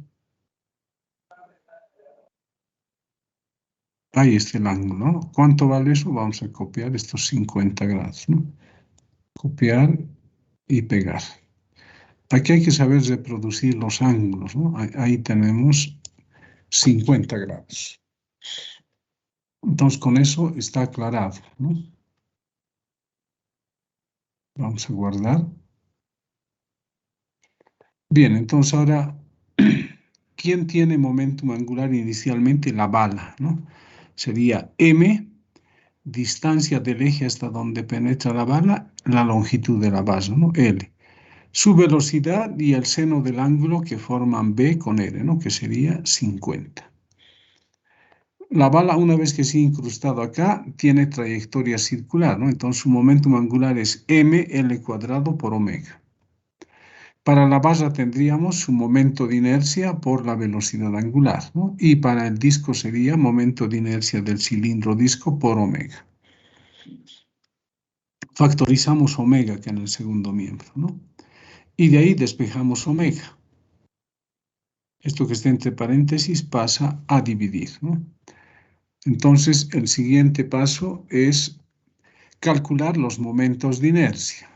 [SPEAKER 1] Ahí está el ángulo, ¿no? ¿Cuánto vale eso? Vamos a copiar estos 50 grados, ¿no? Copiar y pegar. Aquí hay que saber reproducir los ángulos, ¿no? Ahí tenemos 50 grados. Entonces, con eso está aclarado, ¿no? Vamos a guardar. Bien, entonces ahora, ¿quién tiene momentum angular inicialmente? La bala, ¿no? Sería m, distancia del eje hasta donde penetra la bala, la longitud de la base, ¿no? L. Su velocidad y el seno del ángulo que forman B con R, ¿no? Que sería 50. La bala, una vez que se ha incrustado acá, tiene trayectoria circular, ¿no? Entonces su momentum angular es ml cuadrado por omega. Para la base tendríamos su momento de inercia por la velocidad angular, ¿no? Y para el disco sería momento de inercia del cilindro disco por omega. Factorizamos omega, que en el segundo miembro, ¿no? Y de ahí despejamos omega. Esto que está entre paréntesis pasa a dividir, ¿no? Entonces, el siguiente paso es calcular los momentos de inercia.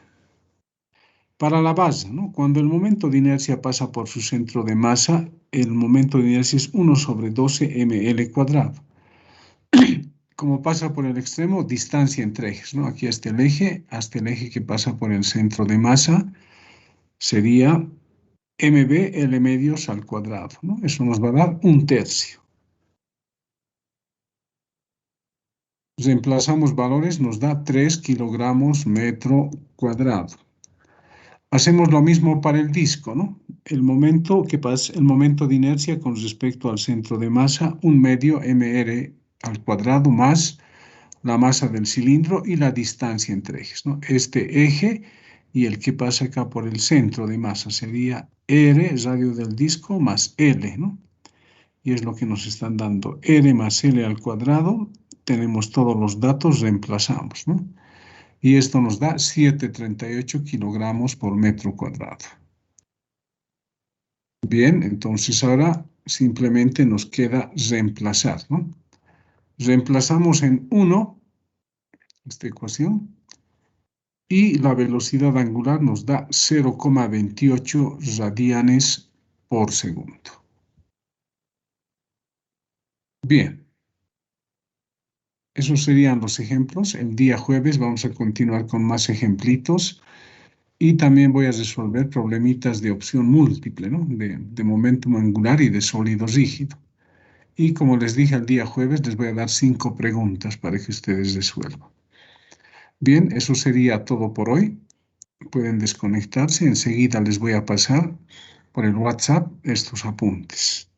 [SPEAKER 1] Para la base, ¿no? Cuando el momento de inercia pasa por su centro de masa, el momento de inercia es 1 sobre 12 ml cuadrado. Como pasa por el extremo, distancia entre ejes, ¿no? Aquí hasta el eje que pasa por el centro de masa, sería mb L medios al cuadrado, ¿no? Eso nos va a dar 1/3. Reemplazamos valores, nos da 3 kilogramos metro cuadrado. Hacemos lo mismo para el disco, ¿no? El momento el momento de inercia con respecto al centro de masa, 1/2 mr al cuadrado más la masa del cilindro y la distancia entre ejes, ¿no? Este eje y el que pasa acá por el centro de masa sería R, radio del disco, más L, ¿no? Y es lo que nos están dando, R más L al cuadrado. Tenemos todos los datos, reemplazamos, ¿no? Y esto nos da 7,38 kilogramos por metro cuadrado. Bien, entonces ahora simplemente nos queda reemplazar, ¿no? Reemplazamos en 1 esta ecuación y la velocidad angular nos da 0,28 radianes por segundo. Bien, esos serían los ejemplos. El día jueves vamos a continuar con más ejemplitos. Y también voy a resolver problemitas de opción múltiple, ¿no? De momentum angular y de sólido rígido. Y como les dije el día jueves, les voy a dar 5 preguntas para que ustedes resuelvan. Bien, eso sería todo por hoy. Pueden desconectarse. Enseguida les voy a pasar por el WhatsApp estos apuntes.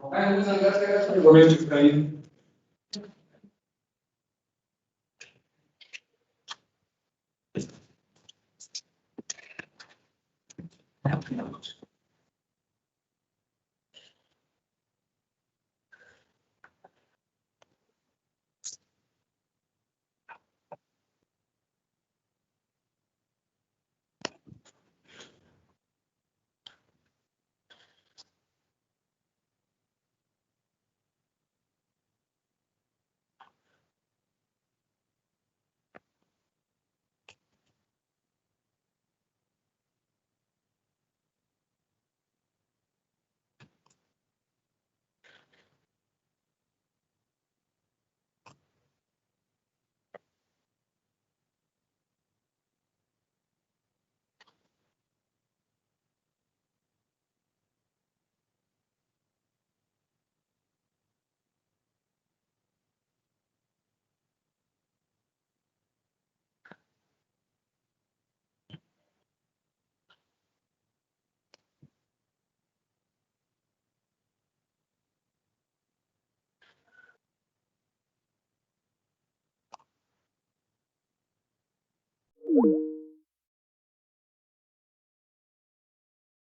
[SPEAKER 1] Muchas gracias.